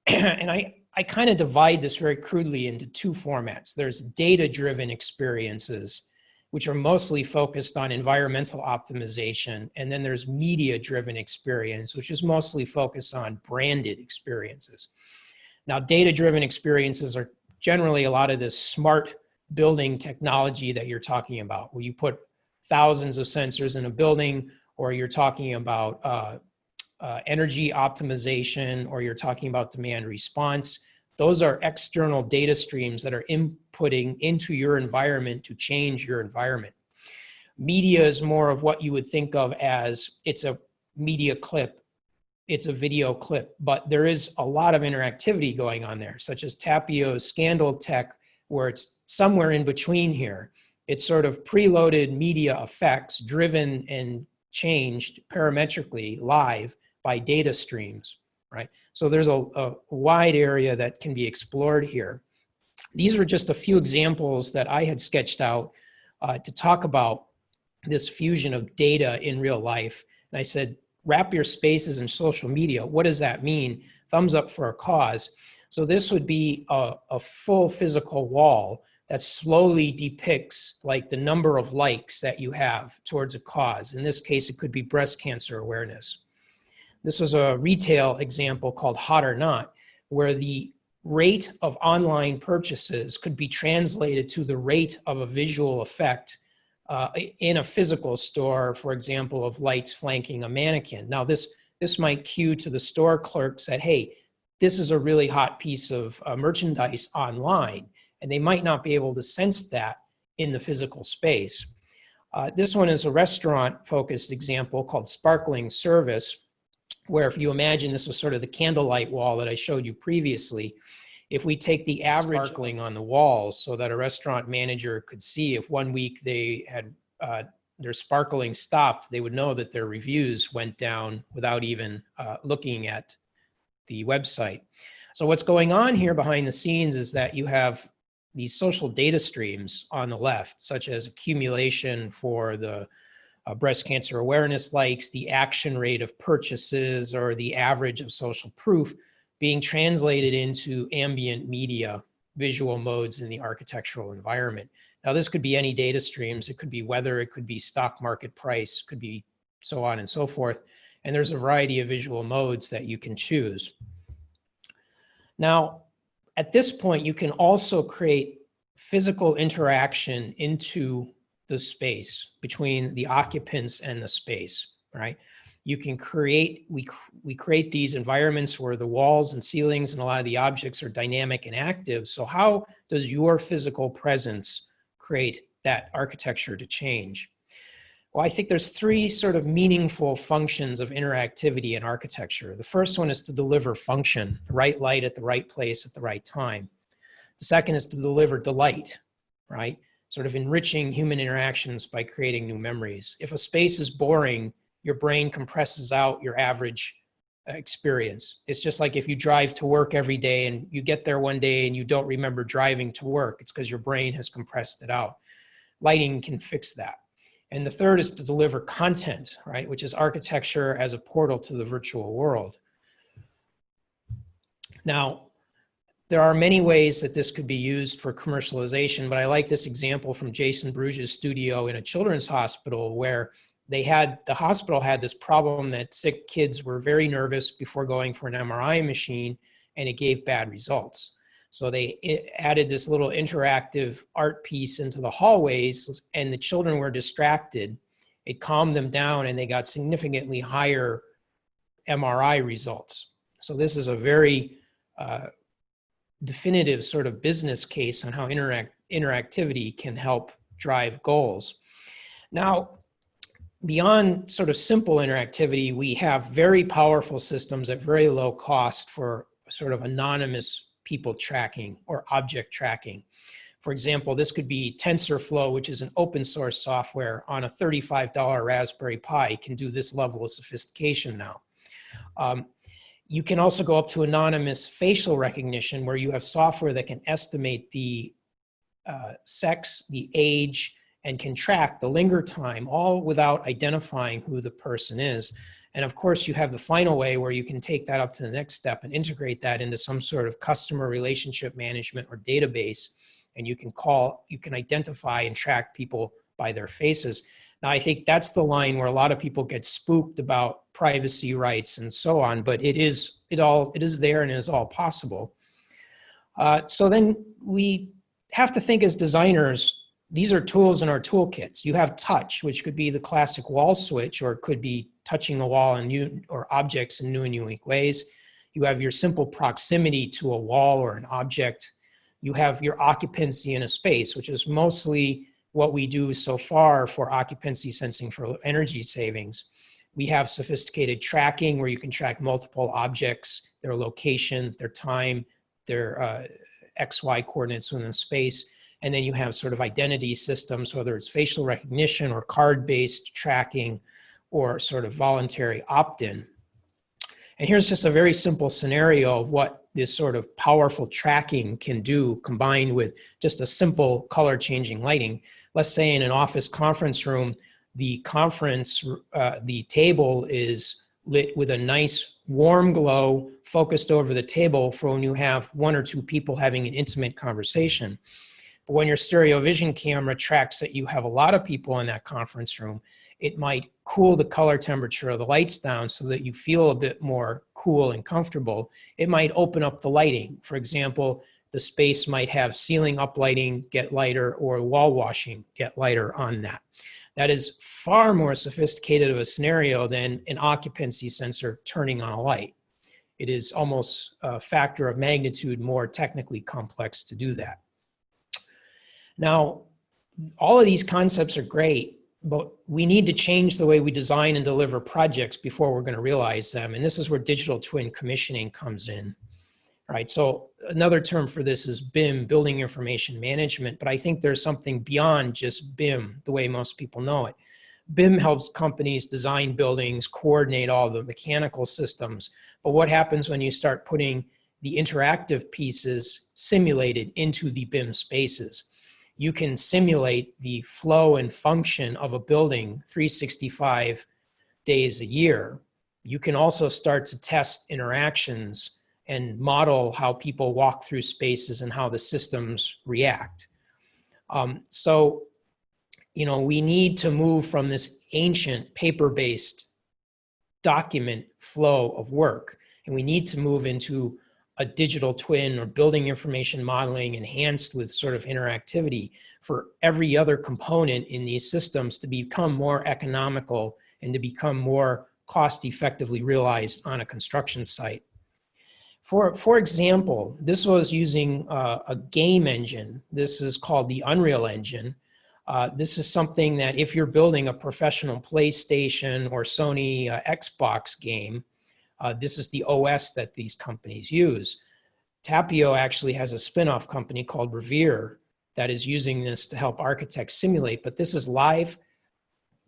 And I kind of divide this very crudely into two formats. There's data-driven experiences, which are mostly focused on environmental optimization. And then there's media-driven experience, which is mostly focused on branded experiences. Now, data-driven experiences are generally a lot of this smart building technology that you're talking about, where you put thousands of sensors in a building, or you're talking about energy optimization, or you're talking about demand response. Those are external data streams that are inputting into your environment to change your environment. Media is more of what you would think of as it's a media clip, it's a video clip, but there is a lot of interactivity going on there, such as Tapio's Skandal tech, where it's somewhere in between here. It's sort of preloaded media effects driven and changed parametrically live by data streams, right? So there's a wide area that can be explored here. These are just a few examples that I had sketched out to talk about this fusion of data in real life. And I said, wrap your spaces in social media. What does that mean? Thumbs up for a cause. So this would be a full physical wall that slowly depicts like the number of likes that you have towards a cause. In this case, it could be breast cancer awareness. This was a retail example called Hot or Not, where the rate of online purchases could be translated to the rate of a visual effect in a physical store, for example, of lights flanking a mannequin. Now, this might cue to the store clerks that, hey, this is a really hot piece of merchandise online, and they might not be able to sense that in the physical space. This one is a restaurant-focused example called Sparkling Service, where if you imagine this was sort of the candlelight wall that I showed you previously, if we take the average sparkling on the walls so that a restaurant manager could see if one week they had their sparkling stopped, they would know that their reviews went down without even looking at the website. So what's going on here behind the scenes is that you have these social data streams on the left, such as accumulation for the breast cancer awareness likes, the action rate of purchases, or the average of social proof. being translated into ambient media, visual modes in the architectural environment. Now, this could be any data streams. It could be weather, it could be stock market price, could be so on and so forth. And there's a variety of visual modes that you can choose. Now, at this point, you can also create physical interaction into the space between the occupants and the space, right? You can create, we create these environments where the walls and ceilings and a lot of the objects are dynamic and active. So how does your physical presence create that architecture to change? Well, I think there's three sort of meaningful functions of interactivity in architecture. The first one is to deliver function, the right light at the right place at the right time. The second is to deliver delight, right? Sort of enriching human interactions by creating new memories. If a space is boring, your brain compresses out your average experience. It's just like if you drive to work every day and you get there one day and you don't remember driving to work, it's because your brain has compressed it out. Lighting can fix that. And the third is to deliver content, right? Which is architecture as a portal to the virtual world. Now, there are many ways that this could be used for commercialization, but I like this example from Jason Bruges' studio in a children's hospital where the hospital had this problem that sick kids were very nervous before going for an MRI machine, and it gave bad results. So they added this little interactive art piece into the hallways, and the children were distracted. It calmed them down, and they got significantly higher MRI results. So this is a very definitive sort of business case on how interactivity can help drive goals. Now, beyond sort of simple interactivity, we have very powerful systems at very low cost for sort of anonymous people tracking or object tracking. For example, this could be TensorFlow, which is an open source software on a $35 Raspberry Pi. It can do this level of sophistication now. You can also go up to anonymous facial recognition, where you have software that can estimate the sex, the age, and can track the linger time, all without identifying who the person is. And of course, you have the final way where you can take that up to the next step and integrate that into some sort of customer relationship management or database. And you can identify and track people by their faces. Now, I think that's the line where a lot of people get spooked about privacy rights and so on, but it is there and it is all possible. So then we have to think as designers, these are tools in our toolkits. You have touch, which could be the classic wall switch, or it could be touching a wall or objects in new and unique ways. You have your simple proximity to a wall or an object. You have your occupancy in a space, which is mostly what we do so far for occupancy sensing for energy savings. We have sophisticated tracking where you can track multiple objects, their location, their time, their XY coordinates within space. And then you have sort of identity systems, whether it's facial recognition or card-based tracking or sort of voluntary opt-in. And here's just a very simple scenario of what this sort of powerful tracking can do combined with just a simple color changing lighting. Let's say in an office conference room, the table is lit with a nice warm glow focused over the table for when you have one or two people having an intimate conversation. But when your stereo vision camera tracks that you have a lot of people in that conference room, it might cool the color temperature of the lights down so that you feel a bit more cool and comfortable. It might open up the lighting. For example, the space might have ceiling up lighting get lighter or wall washing get lighter on that. That is far more sophisticated of a scenario than an occupancy sensor turning on a light. It is almost a factor of magnitude more technically complex to do that. Now, all of these concepts are great, but we need to change the way we design and deliver projects before we're going to realize them. And this is where digital twin commissioning comes in, right? So another term for this is BIM, Building Information Management, but I think there's something beyond just BIM, the way most people know it. BIM helps companies design buildings, coordinate all the mechanical systems, but what happens when you start putting the interactive pieces simulated into the BIM spaces? You can simulate the flow and function of a building 365 days a year. You can also start to test interactions and model how people walk through spaces and how the systems react. So, you know, we need to move from this ancient paper-based document flow of work, and we need to move into a digital twin or building information modeling enhanced with sort of interactivity for every other component in these systems to become more economical and to become more cost effectively realized on a construction site. For example, this was using a game engine. This is called the Unreal Engine. This is something that if you're building a professional PlayStation or Sony Xbox game, this is the OS that these companies use. Tapio actually has a spin-off company called Revere that is using this to help architects simulate, but this is live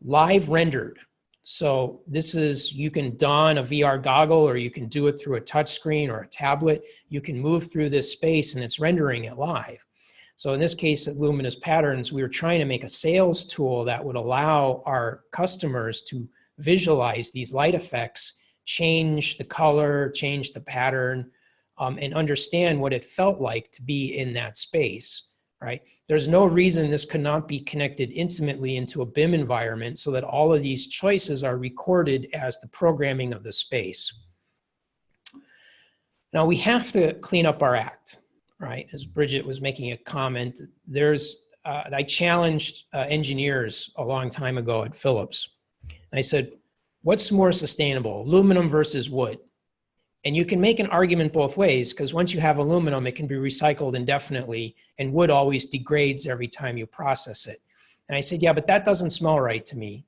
rendered. So this is, you can don a VR goggle or you can do it through a touch screen or a tablet. You can move through this space and it's rendering it live. So in this case at Luminous Patterns, we were trying to make a sales tool that would allow our customers to visualize these light effects, change the color, change the pattern, and understand what it felt like to be in that space, right? There's no reason this could not be connected intimately into a BIM environment so that all of these choices are recorded as the programming of the space. Now we have to clean up our act, right? As Birgit was making a comment, I challenged engineers a long time ago at Philips. I said, what's more sustainable, aluminum versus wood? And you can make an argument both ways, because once you have aluminum, it can be recycled indefinitely, and wood always degrades every time you process it. And I said, yeah, but that doesn't smell right to me.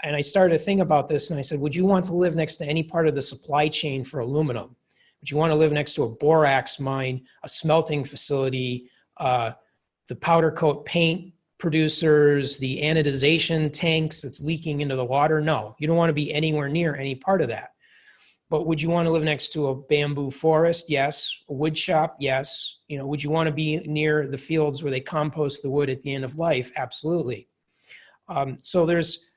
And I started to think about this, and I said, would you want to live next to any part of the supply chain for aluminum? Would you want to live next to a borax mine, a smelting facility, the powder coat paint producers, the anodization tanks that's leaking into the water? No, you don't want to be anywhere near any part of that. But would you want to live next to a bamboo forest? Yes. A wood shop? Yes. You know, would you want to be near the fields where they compost the wood at the end of life? Absolutely. So there's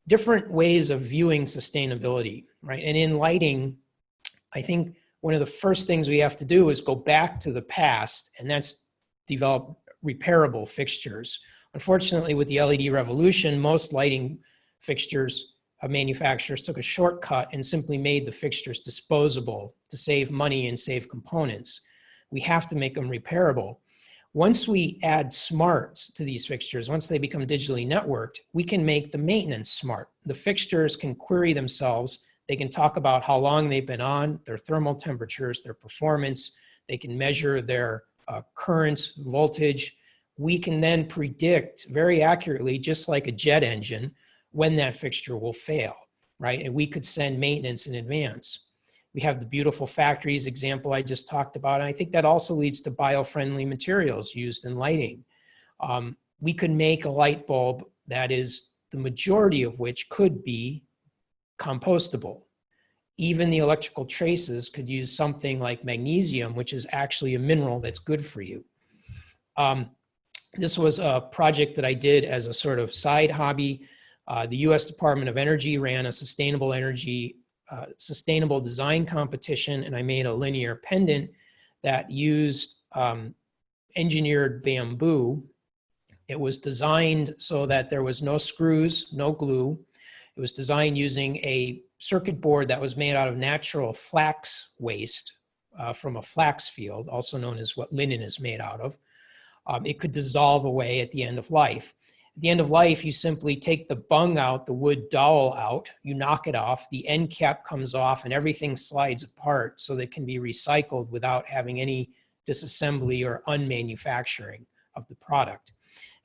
different ways of viewing sustainability, right? And in lighting, I think one of the first things we have to do is go back to the past, and that's develop repairable fixtures. Unfortunately, with the LED revolution, most lighting fixtures manufacturers took a shortcut and simply made the fixtures disposable to save money and save components. We have to make them repairable. Once we add smarts to these fixtures, once they become digitally networked, we can make the maintenance smart. The fixtures can query themselves. They can talk about how long they've been on, their thermal temperatures, their performance. They can measure their current voltage. We can then predict very accurately, just like a jet engine, when that fixture will fail, right? And we could send maintenance in advance. We have the beautiful factories example I just talked about. And I think that also leads to bio-friendly materials used in lighting. We could make a light bulb that is the majority of which could be compostable. Even the electrical traces could use something like magnesium, which is actually a mineral that's good for you. This was a project that I did as a sort of side hobby. The US Department of Energy ran a sustainable design competition, and I made a linear pendant that used engineered bamboo. It was designed so that there was no screws, no glue. It was designed using a circuit board that was made out of natural flax waste from a flax field, also known as what linen is made out of. It could dissolve away at the end of life. At the end of life, you simply take the bung out, the wood dowel out, you knock it off, the end cap comes off, and everything slides apart so that it can be recycled without having any disassembly or unmanufacturing of the product.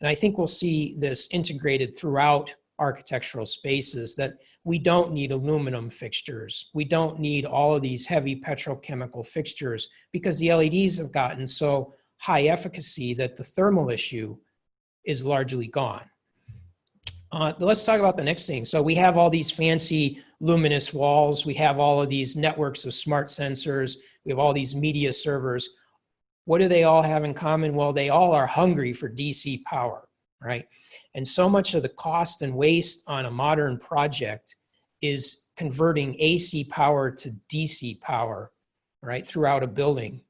And I think we'll see this integrated throughout architectural spaces, that we don't need aluminum fixtures. We don't need all of these heavy petrochemical fixtures, because the LEDs have gotten so high efficacy that the thermal issue is largely gone. Let's talk about the next thing. So we have all these fancy luminous walls. We have all of these networks of smart sensors. We have all these media servers. What do they all have in common? Well, they all are hungry for DC power, right? And so much of the cost and waste on a modern project is converting AC power to DC power, right, throughout a building.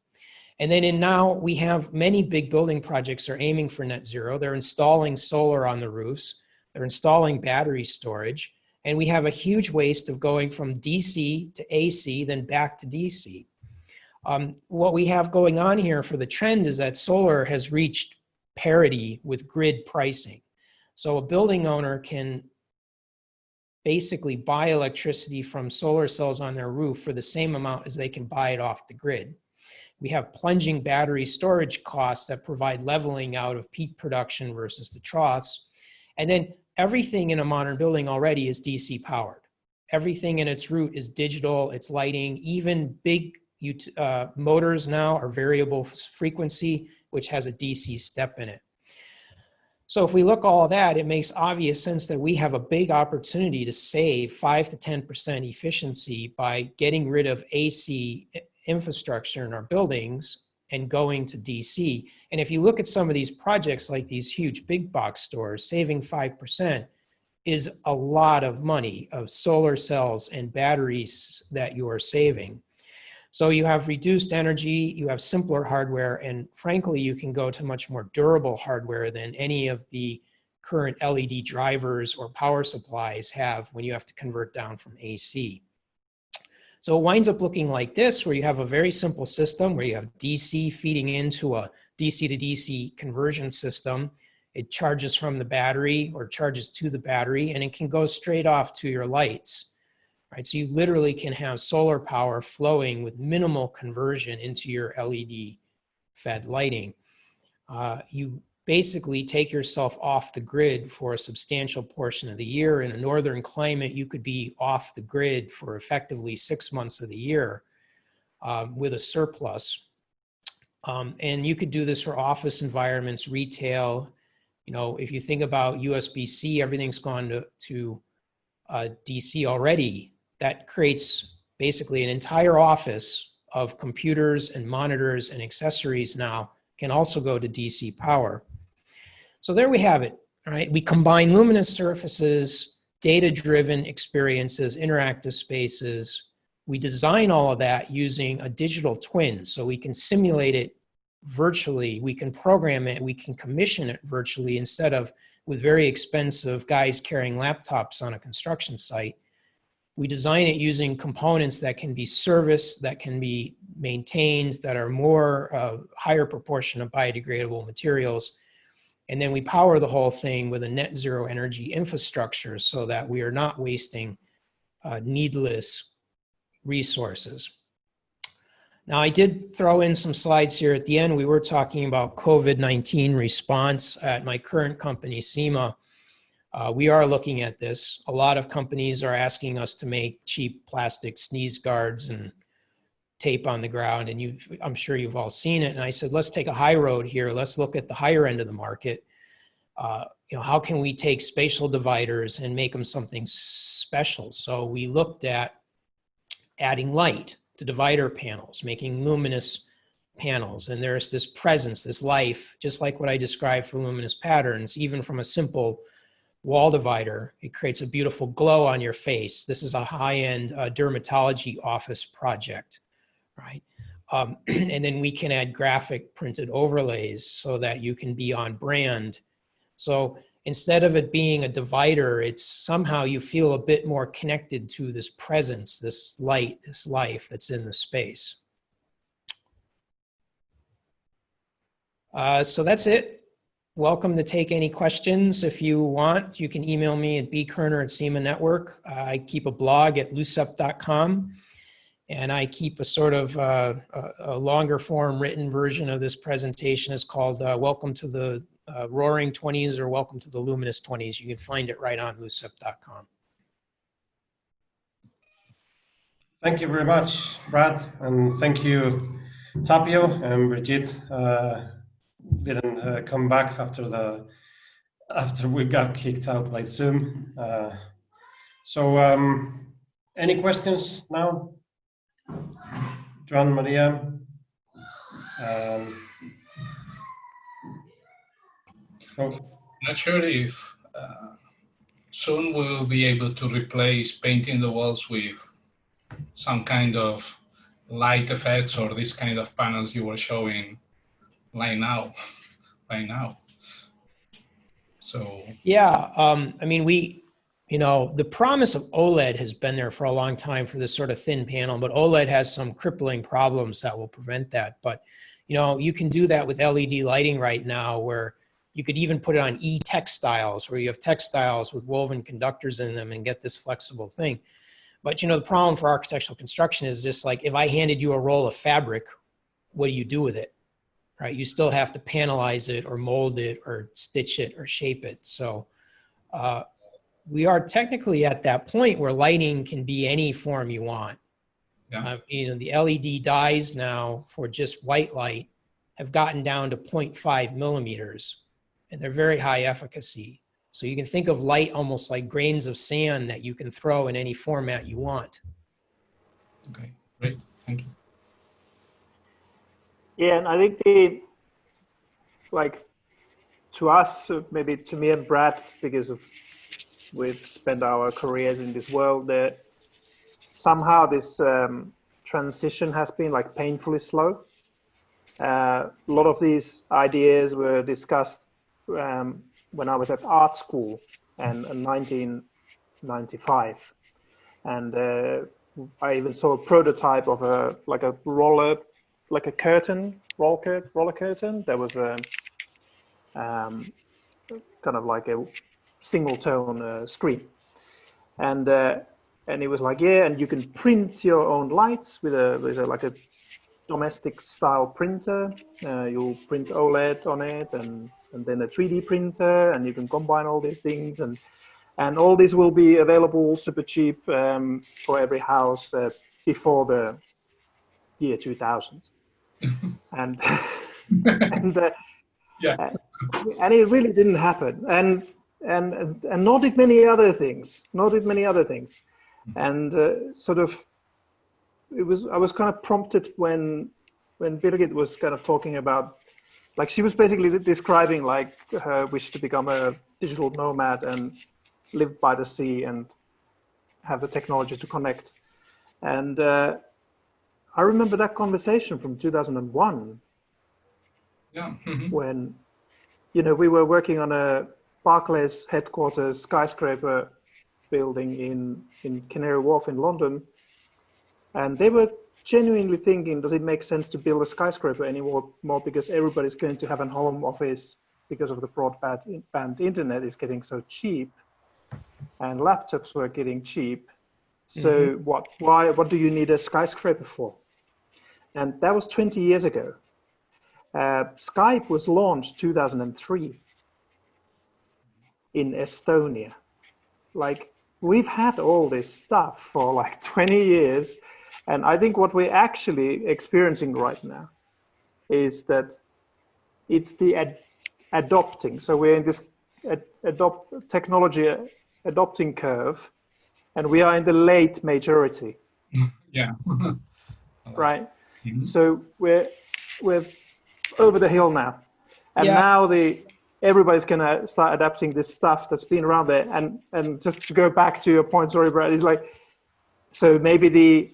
And then now we have many big building projects are aiming for net zero. They're installing solar on the roofs. They're installing battery storage. And we have a huge waste of going from DC to AC, then back to DC. What we have going on here for the trend is that solar has reached parity with grid pricing. So a building owner can basically buy electricity from solar cells on their roof for the same amount as they can buy it off the grid. We have plunging battery storage costs that provide leveling out of peak production versus the troughs. And then everything in a modern building already is DC powered. Everything in its root is digital, it's lighting, even big motors now are variable frequency, which has a DC step in it. So if we look all of that, it makes obvious sense that we have a big opportunity to save 5 to 10% efficiency by getting rid of AC infrastructure in our buildings and going to DC. And if you look at some of these projects like these huge big box stores, saving 5% is a lot of money of solar cells and batteries that you are saving. So you have reduced energy, you have simpler hardware, and frankly, you can go to much more durable hardware than any of the current LED drivers or power supplies have when you have to convert down from AC. So it winds up looking like this, where you have a very simple system where you have DC feeding into a DC to DC conversion system. It charges from the battery or charges to the battery, and it can go straight off to your lights. Right, so you literally can have solar power flowing with minimal conversion into your LED fed lighting. You basically take yourself off the grid for a substantial portion of the year. In a northern climate, you could be off the grid for effectively 6 months of the year with a surplus. And you could do this for office environments, retail. You know, if you think about USB-C, everything's gone to DC already. That creates basically an entire office of computers and monitors and accessories now can also go to DC power. So there we have it, right? We combine luminous surfaces, data-driven experiences, interactive spaces. We design all of that using a digital twin, so we can simulate it virtually, we can program it, we can commission it virtually instead of with very expensive guys carrying laptops on a construction site. We design it using components that can be serviced, that can be maintained, that are more higher proportion of biodegradable materials. And then we power the whole thing with a net zero energy infrastructure so that we are not wasting needless resources. Now, I did throw in some slides here at the end. We were talking about COVID-19 response at my current company, Cima. We are looking at this. A lot of companies are asking us to make cheap plastic sneeze guards and tape on the ground, and I'm sure you've all seen it. And I said, let's take a high road here. Let's look at the higher end of the market. You know, how can we take spatial dividers and make them something special? So we looked at adding light to divider panels, making luminous panels. And there's this presence, this life, just like what I described for luminous patterns, even from a simple wall divider, it creates a beautiful glow on your face. This is a high-end dermatology office project, right? And then we can add graphic printed overlays so that you can be on brand. So instead of it being a divider, it's somehow you feel a bit more connected to this presence, this light, this life that's in the space. So that's it. Welcome to take any questions. If you want, you can email me at bkoerner@Cima Network. I keep a blog at lucept.com, and I keep a sort of a longer form written version of this presentation. It's called Welcome to the Roaring 20s or Welcome to the Luminous 20s. You can find it right on lucept.com. Thank you very much, Brad, and thank you, Tapio and Birgit. Didn't come back after we got kicked out by Zoom. So any questions now? John, Maria? Not sure if soon we'll be able to replace painting the walls with some kind of light effects or this kind of panels you were showing right now. So Yeah, I mean, the promise of OLED has been there for a long time for this sort of thin panel, but OLED has some crippling problems that will prevent that. But, you can do that with LED lighting right now, where you could even put it on e-textiles, where you have textiles with woven conductors in them and get this flexible thing. But, the problem for architectural construction is just like, if I handed you a roll of fabric, what do you do with it? Right? You still have to panelize it or mold it or stitch it or shape it. So we are technically at that point where lighting can be any form you want. yeah. The LED dyes now for just white light have gotten down to 0.5 millimeters, and they're very high efficacy. So you can think of light almost like grains of sand that you can throw in any format you want. Okay, great, thank you. Yeah, and I think to us, maybe to me and Brad, because we've spent our careers in this world, that somehow this transition has been like painfully slow. A lot of these ideas were discussed when I was at art school in 1995, and I even saw a prototype of a roller curtain that was kind of like a single tone screen, and it was like, yeah, and you can print your own lights with a domestic style printer. You'll print OLED on it, and then a 3D printer, and you can combine all these things, and all this will be available super cheap for every house before the year 2000. And Yeah. And it really didn't happen, and nor did many other things. And sort of, I was kind of prompted when Birgit was kind of talking about, like, she was basically describing like her wish to become a digital nomad and live by the sea and have the technology to connect. And I remember that conversation from 2001. Yeah. When, we were working on a Barclays headquarters skyscraper building in Canary Wharf in London. And they were genuinely thinking, does it make sense to build a skyscraper anymore because everybody's going to have a home office because of the broadband internet is getting so cheap, and laptops were getting cheap. So what do you need a skyscraper for? And that was 20 years ago. Skype was launched 2003 in Estonia. Like, we've had all this stuff for like 20 years. And I think what we're actually experiencing right now is that it's the adopting. So we're in this technology adopting curve, and we are in the late majority. Yeah. Right. So we're over the hill now, and now everybody's gonna start adapting this stuff that's been around there. And just to go back to your point, sorry, Brad, is like, so maybe the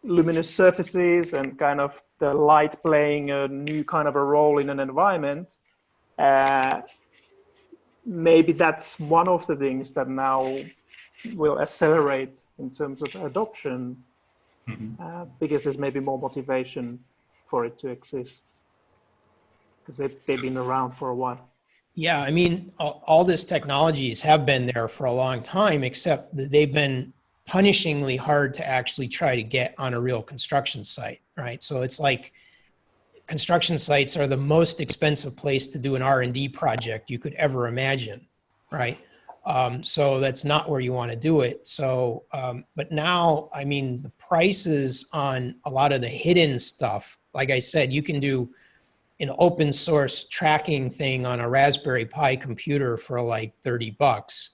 luminous surfaces and kind of the light playing a new kind of a role in an environment, maybe that's one of the things that now will accelerate in terms of adoption, because there's maybe more motivation for it to exist, because they've been around for a while. Yeah, I mean, all these technologies have been there for a long time, except that they've been punishingly hard to actually try to get on a real construction site, right? So it's like construction sites are the most expensive place to do an R&D project you could ever imagine, right? So that's not where you want to do it. So, but now, I mean, the prices on a lot of the hidden stuff, like I said, you can do an open source tracking thing on a Raspberry Pi computer for like $30.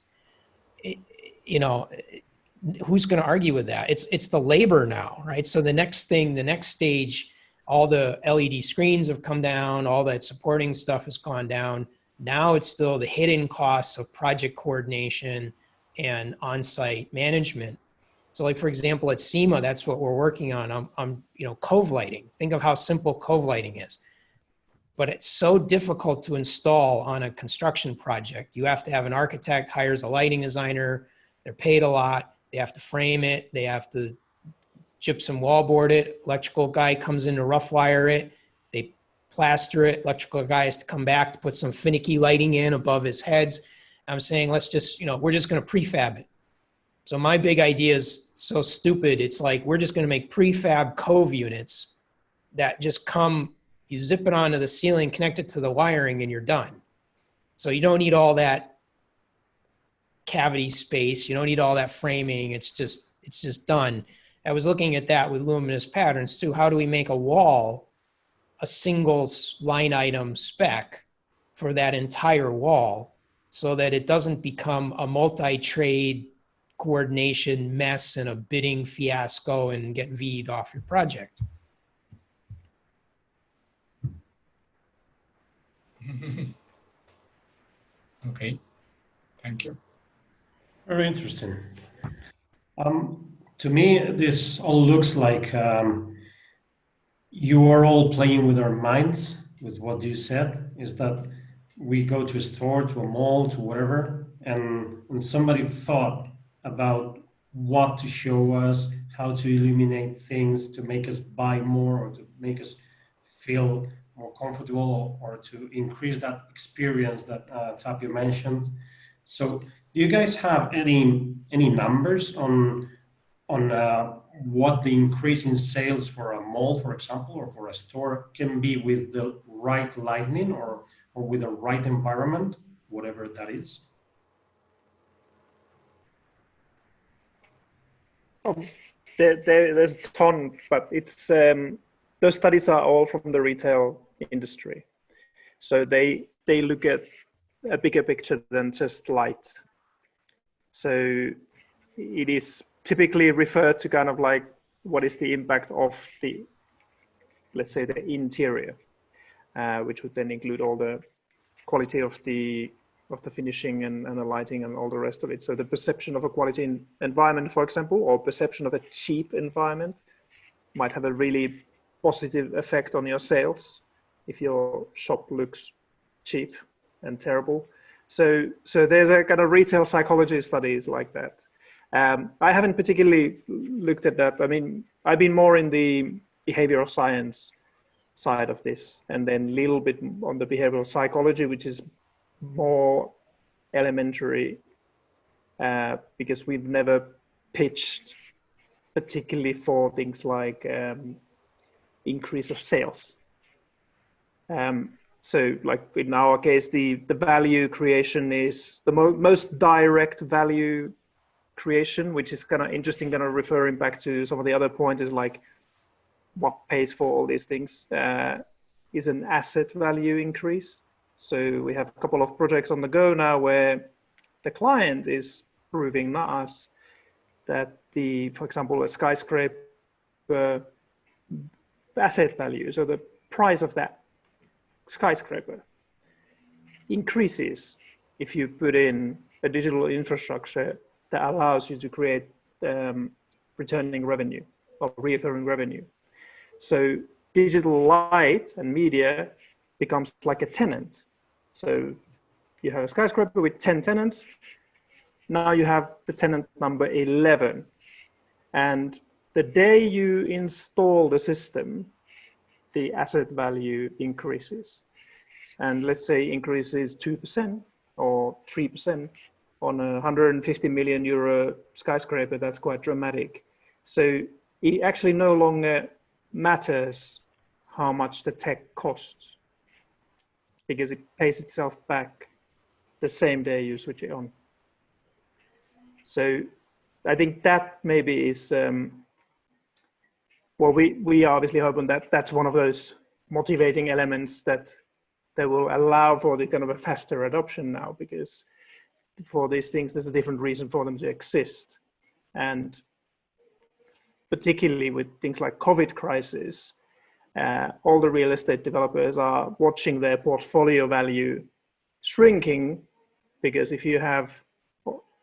Who's going to argue with that? It's the labor now, right? So the next stage, all the LED screens have come down, all that supporting stuff has gone down. Now it's still the hidden costs of project coordination and on-site management. So like, for example, at Cima, that's what we're working on. I'm cove lighting. Think of how simple cove lighting is. But it's so difficult to install on a construction project. You have to have an architect hires a lighting designer. They're paid a lot. They have to frame it. They have to gypsum wallboard it. Electrical guy comes in to rough wire it. They plaster it. Electrical guy has to come back to put some finicky lighting in above his heads. I'm saying, let's just, we're just going to prefab it. So my big idea is so stupid. It's like, we're just going to make prefab cove units that just come, you zip it onto the ceiling, connect it to the wiring, and you're done. So you don't need all that cavity space. You don't need all that framing. It's just done. I was looking at that with Luminous patterns too. How do we make a wall a single line item spec for that entire wall so that it doesn't become a multi-trade coordination mess and a bidding fiasco and get V'd off your project? Okay, thank you. Very interesting. To me, this all looks like you are all playing with our minds with what you said, is that we go to a store, to a mall, to whatever, and somebody thought about what to show us, how to illuminate things to make us buy more or to make us feel more comfortable or to increase that experience that Tapio mentioned. So do you guys have any numbers on what the increase in sales for a mall, for example, or for a store can be with the right lighting or with the right environment, whatever that is? Oh, there's a ton, but it's those studies are all from the retail industry, so they look at a bigger picture than just light. So it is typically referred to kind of like what is the impact of the, let's say, the interior, which would then include all the quality of the finishing and the lighting and all the rest of it. So the perception of a quality environment, for example, or perception of a cheap environment might have a really positive effect on your sales if your shop looks cheap and terrible. So there's a kind of retail psychology studies like that. I haven't particularly looked at that. I mean, I've been more in the behavioral science side of this, and then a little bit on the behavioral psychology, which is more elementary, because we've never pitched particularly for things like increase of sales. So like in our case, the value creation is the most direct value creation, which is kind of interesting, kind of referring back to some of the other points, is like what pays for all these things is an asset value increase. So we have a couple of projects on the go now where the client is proving, not us, that for example, a skyscraper asset value, so the price of that skyscraper increases if you put in a digital infrastructure that allows you to create returning revenue or recurring revenue. So digital light and media becomes like a tenant. So you have a skyscraper with 10 tenants. Now you have the tenant number 11. And the day you install the system, the asset value increases. And let's say increases 2% or 3% on a 150 million euro skyscraper. That's quite dramatic. So it actually no longer matters how much the tech costs, because it pays itself back the same day you switch it on. So I think that maybe is, well, we are obviously hoping that that's one of those motivating elements that will allow for the kind of a faster adoption now, because for these things, there's a different reason for them to exist. And particularly with things like COVID crisis, all the real estate developers are watching their portfolio value shrinking, because if you have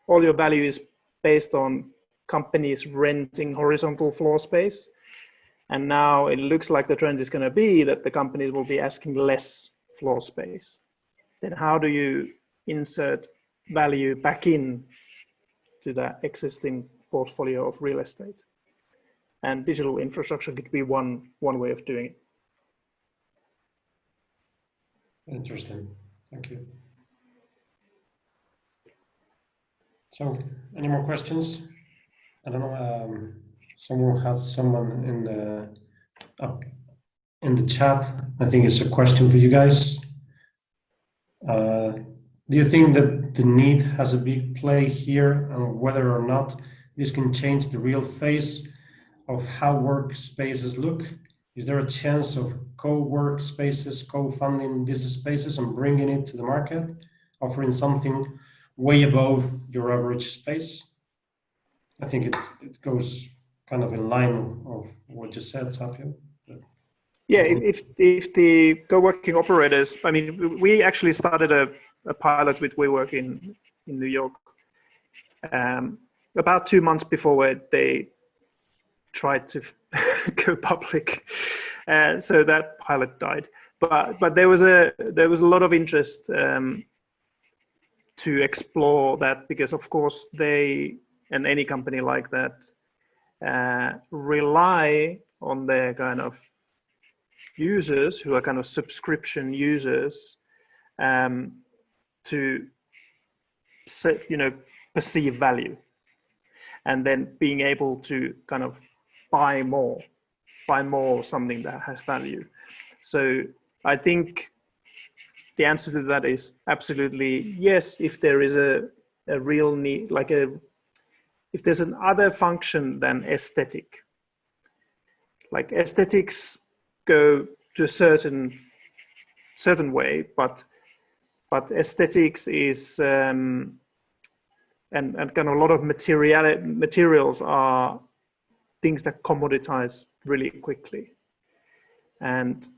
all your value is based on companies renting horizontal floor space. And now it looks like the trend is going to be that the companies will be asking less floor space. Then how do you insert value back in to that existing portfolio of real estate? And digital infrastructure could be one way of doing it. Interesting. Thank you. So, any more questions? I don't know. Someone has someone in the chat. I think it's a question for you guys. Do you think that the need has a big play here, and whether or not this can change the real face of how workspaces look? Is there a chance of co-work spaces co-funding these spaces and bringing it to the market, offering something way above your average space? I think it goes kind of in line of what you said, Tapio. Yeah, if the co-working operators, I mean, we actually started a pilot with WeWork in New York about 2 months before they tried to go public, so that pilot died. But there was a lot of interest to explore that, because of course they, and any company like that, rely on their kind of users who are kind of subscription users to perceive value, and then being able to kind of buy more something that has value. So I think the answer to that is absolutely yes. If there is a real need, if there's an other function than aesthetic, like aesthetics go to a certain way, but aesthetics is and kind of a lot of materials are things that commoditize really quickly, and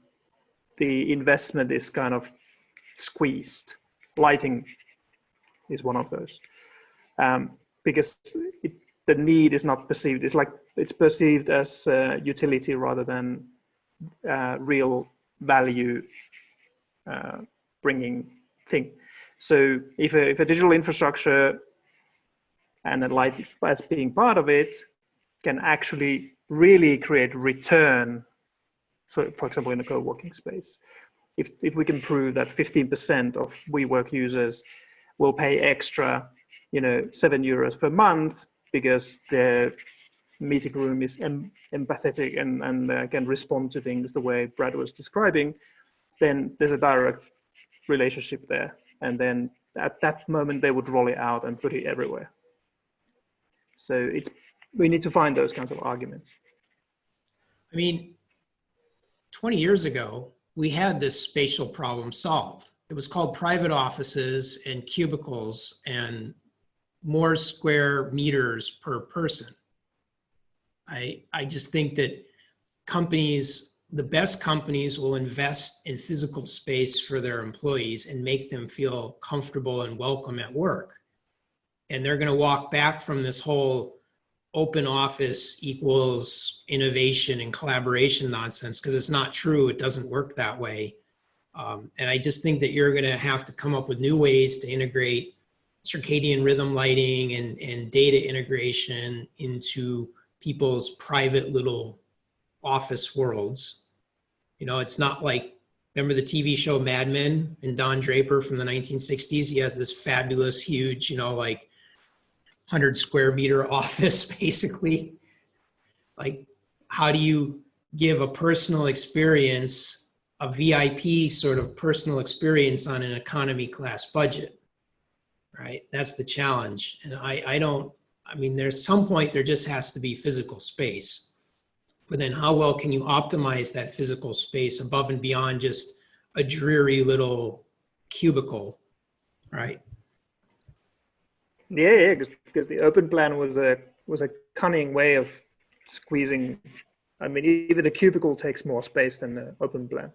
the investment is kind of squeezed. Lighting is one of those, because the need is not perceived. It's perceived as utility rather than real value bringing thing. So if a digital infrastructure and a light as being part of it can actually really create return, so for example in a co-working space, if we can prove that 15% of WeWork users will pay extra, €7 per month because their meeting room is empathetic and can respond to things the way Brad was describing, then there's a direct relationship there. And then at that moment, they would roll it out and put it everywhere. So we need to find those kinds of arguments. I mean, 20 years ago, we had this spatial problem solved. It was called private offices and cubicles and more square meters per person. I just think that the best companies will invest in physical space for their employees and make them feel comfortable and welcome at work. And they're going to walk back from this whole open office equals innovation and collaboration nonsense, because it's not true. It doesn't work that way. And I just think that you're going to have to come up with new ways to integrate circadian rhythm lighting and data integration into people's private little office worlds. It's not like, remember the TV show Mad Men and Don Draper from the 1960s? He has this fabulous, huge, 100 square meter office, basically. Like, how do you give a personal experience, a VIP sort of personal experience on an economy class budget, right? That's the challenge. And there's some point there just has to be physical space. But then how well can you optimize that physical space above and beyond just a dreary little cubicle, right? Yeah, because the open plan was a cunning way of squeezing. I mean, even the cubicle takes more space than the open plan.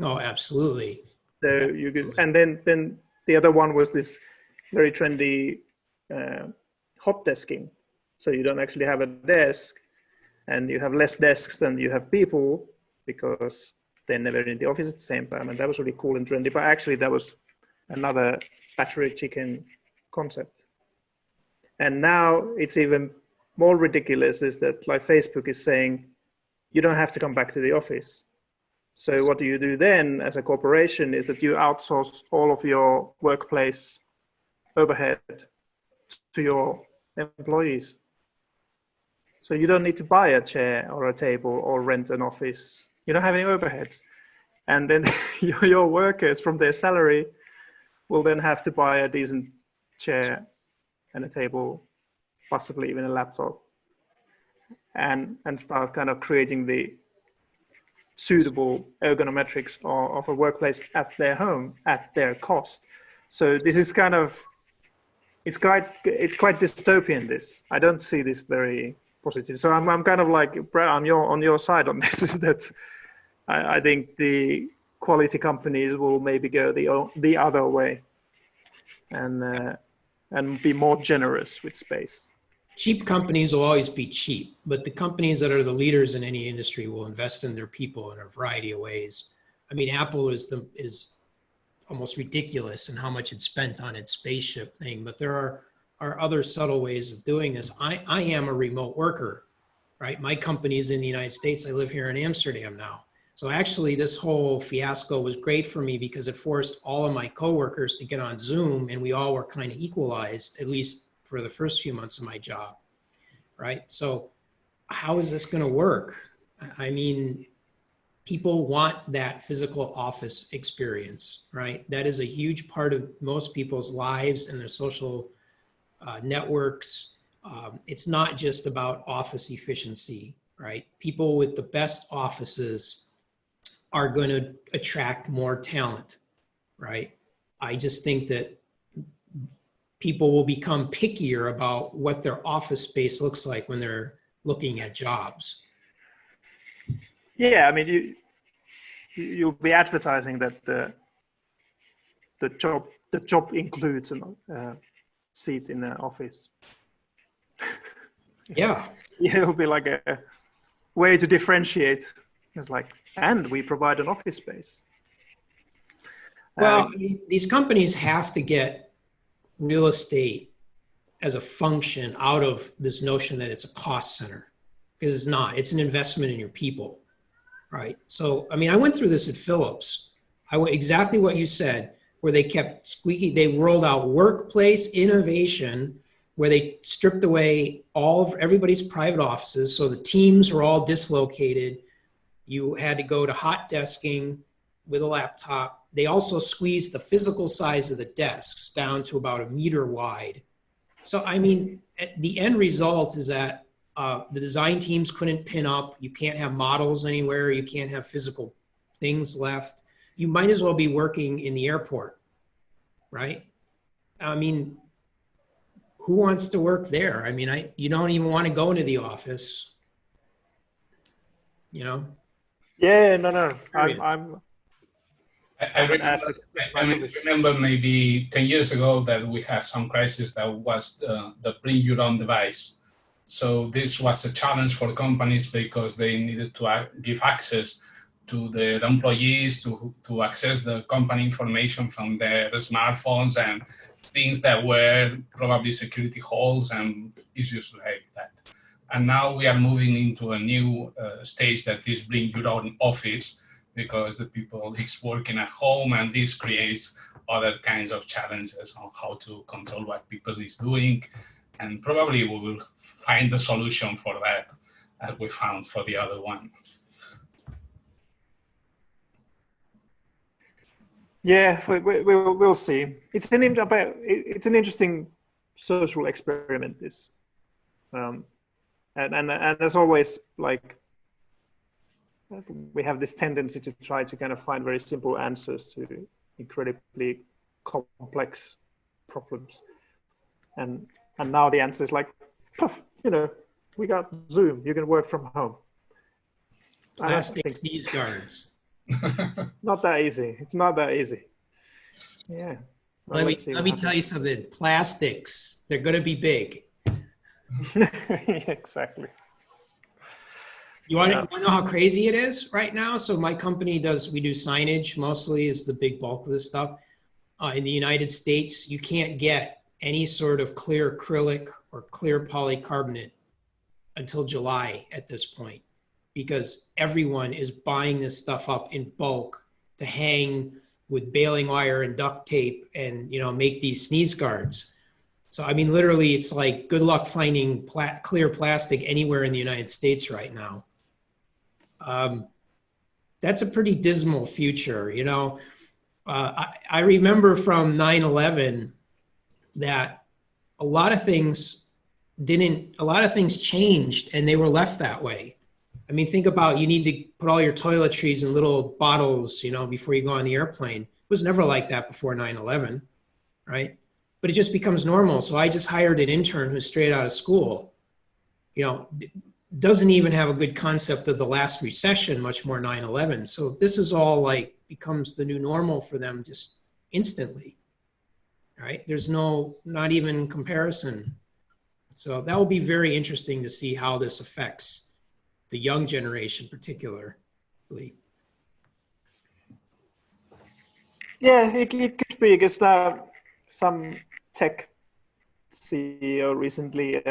Oh, absolutely. So absolutely. You could, and then the other one was this very trendy hot desking. So you don't actually have a desk, and you have less desks than you have people because they're never in the office at the same time. And that was really cool and trendy. But actually, that was another battery chicken concept. And now it's even more ridiculous is that like Facebook is saying, you don't have to come back to the office. So what do you do then as a corporation is that you outsource all of your workplace overhead to your employees. So you don't need to buy a chair or a table or rent an office. You don't have any overheads. And then your workers from their salary will then have to buy a decent chair and a table, possibly even a laptop, and start kind of creating the suitable ergonometrics of a workplace at their home at their cost. So this is kind of, it's quite dystopian, this. I don't see this very positive. So I'm kind of like, Brad, I'm on your side on this, is that I think the quality companies will maybe go the other way and be more generous with space. Cheap companies will always be cheap, but the companies that are the leaders in any industry will invest in their people in a variety of ways. I mean, Apple is almost ridiculous in how much it spent on its spaceship thing, but there are other subtle ways of doing this. I am a remote worker, right? My company's in the United States. I live here in Amsterdam now. So actually this whole fiasco was great for me because it forced all of my coworkers to get on Zoom, and we all were kind of equalized, at least for the first few months of my job, right? So how is this going to work? I mean, people want that physical office experience, right? That is a huge part of most people's lives and their social networks. It's not just about office efficiency, right? People with the best offices are going to attract more talent, right? I just think that people will become pickier about what their office space looks like when they're looking at jobs. Yeah, I mean, you'll be advertising that the job includes a seat in the office. Yeah. It'll be like a way to differentiate. It's like, and we provide an office space. Well, I mean, these companies have to get real estate as a function out of this notion that it's a cost center, because it's not. It's an investment in your people, right? So, I mean, I went through this at Philips. I went exactly what you said, where they kept squeaky. They rolled out workplace innovation, where they stripped away all of everybody's private offices. So the teams were all dislocated. You had to go to hot desking with a laptop. They also squeezed the physical size of the desks down to about 1 meter wide. So, I mean, the end result is that the design teams couldn't pin up. You can't have models anywhere. You can't have physical things left. You might as well be working in the airport, right? I mean, who wants to work there? I mean, you don't even want to go into the office, you know? Yeah, no. I remember maybe 10 years ago that we had some crisis that was the bring your own device. So this was a challenge for companies because they needed to give access to their employees to access the company information from their smartphones and things that were probably security holes and issues like that. And now we are moving into a new stage that is bring your own office, because the people is working at home, and this creates other kinds of challenges on how to control what people is doing. And probably we will find the solution for that as we found for the other one. Yeah, we'll see. It's an interesting social experiment, this. And as always, like, we have this tendency to try to kind of find very simple answers to incredibly complex problems. And now the answer is like, you know, we got Zoom, you can work from home. Plastic sneeze guards. Not that easy. It's not that easy. Yeah. Let me tell you something. Plastics, they're going to be big. Exactly. You want to know how crazy it is right now? So my company we do signage mostly is the big bulk of this stuff. In the United States, you can't get any sort of clear acrylic or clear polycarbonate until July at this point, because everyone is buying this stuff up in bulk to hang with baling wire and duct tape and, make these sneeze guards. So, I mean, literally, it's like good luck finding clear plastic anywhere in the United States right now. That's a pretty dismal future, I remember from 9/11 that a lot of things changed and they were left that way. I mean, think about, you need to put all your toiletries in little bottles, before you go on the airplane. It was never like that before 9/11, right? But it just becomes normal. So I just hired an intern who's straight out of school, doesn't even have a good concept of the last recession, much more 9/11. So this is all becomes the new normal for them just instantly, right? There's not even comparison. So that will be very interesting to see how this affects the young generation particularly. Yeah, it could be, because some tech CEO recently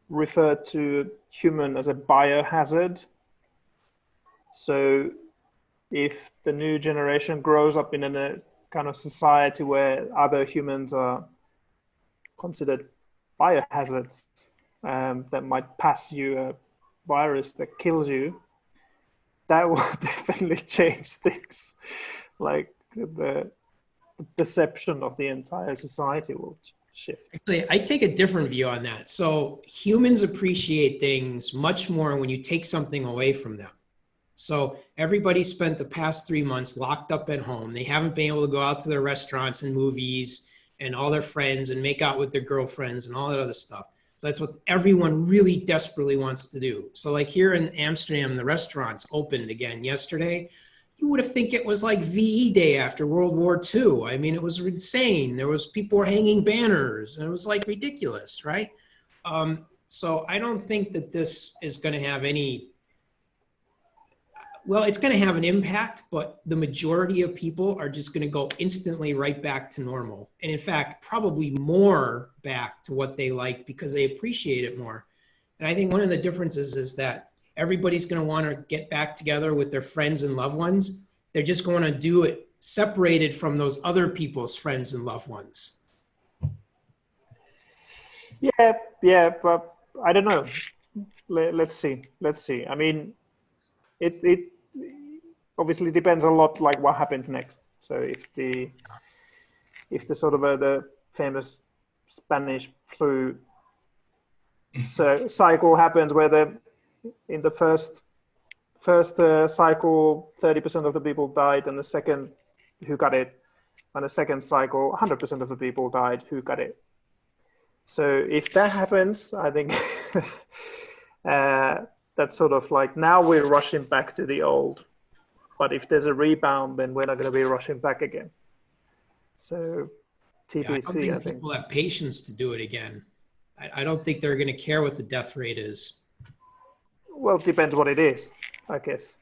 referred to human as a biohazard. So if the new generation grows up in a kind of society where other humans are considered biohazards, that might pass you a virus that kills you, that will definitely change things. Like the perception of the entire society will shift. Actually, I take a different view on that. So humans appreciate things much more when you take something away from them. So everybody spent the past 3 months locked up at home. They haven't been able to go out to their restaurants and movies and all their friends and make out with their girlfriends and all that other stuff. So that's what everyone really desperately wants to do. So like here in Amsterdam, the restaurants opened again yesterday. You would have think it was like VE Day after World War II. I mean, it was insane. People were hanging banners and it was like ridiculous, right? So I don't think that this is going to have it's going to have an impact, but the majority of people are just going to go instantly right back to normal. And in fact, probably more back to what they like because they appreciate it more. And I think one of the differences is that everybody's going to want to get back together with their friends and loved ones. They're just going to do it separated from those other people's friends and loved ones. Yeah, but I don't know. Let's see. I mean, it obviously depends a lot like what happens next. So if the sort of the famous Spanish flu cycle happens, where in the first cycle 30% of the people died, and the second who got it, and the second cycle 100% of the people died who got it. So if that happens, I think that's sort of like, now we're rushing back to the old. But if there's a rebound, then we're not going to be rushing back again. So TBC, I think people have patience to do it again. I don't think they're going to care what the death rate is. Well, it depends what it is, I guess.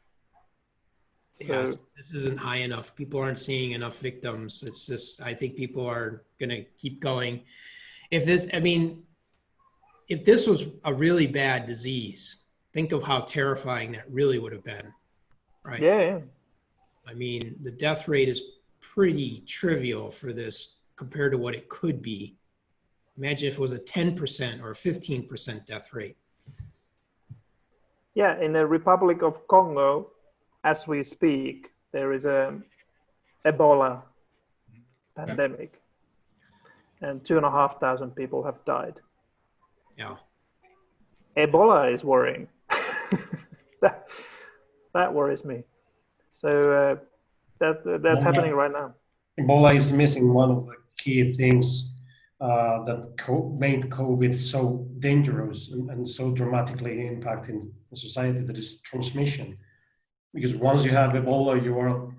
Yeah, this isn't high enough. People aren't seeing enough victims. It's just, I think people are going to keep going. If this was a really bad disease, think of how terrifying that really would have been. Right. Yeah. I mean, the death rate is pretty trivial for this compared to what it could be. Imagine if it was a 10% or a 15% death rate. Yeah, in the Republic of Congo, as we speak, there is a Ebola pandemic, and 2,500 people have died. Yeah. Ebola is worrying. That worries me. So that's happening right now. Ebola is missing one of the key things that made COVID so dangerous and so dramatically impacting the society, that is transmission. Because once you have Ebola, you are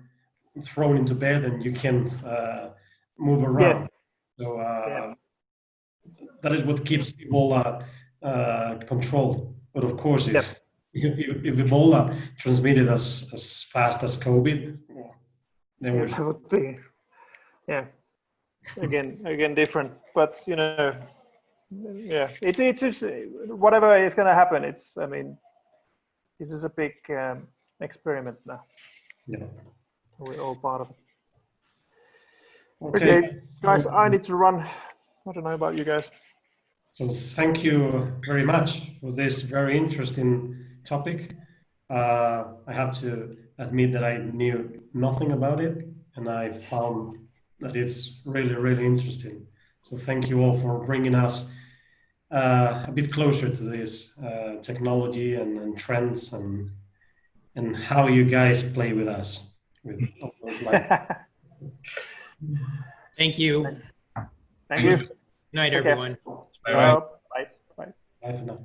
thrown into bed and you can't move around. So that is what keeps Ebola controlled. But of course, if Ebola transmitted as fast as COVID, then that would be, again different. But it's just whatever is going to happen. I mean, this is a big experiment now. Yeah, we're all part of it. Okay, guys, I need to run. I don't know about you guys. So thank you very much for this very interesting topic. I have to admit that I knew nothing about it, and I found that it's really, really interesting. So thank you all for bringing us a bit closer to this technology and trends and how you guys play with us. Thank you. Thank you. Good night, everyone. Bye-bye. Bye. Bye for now.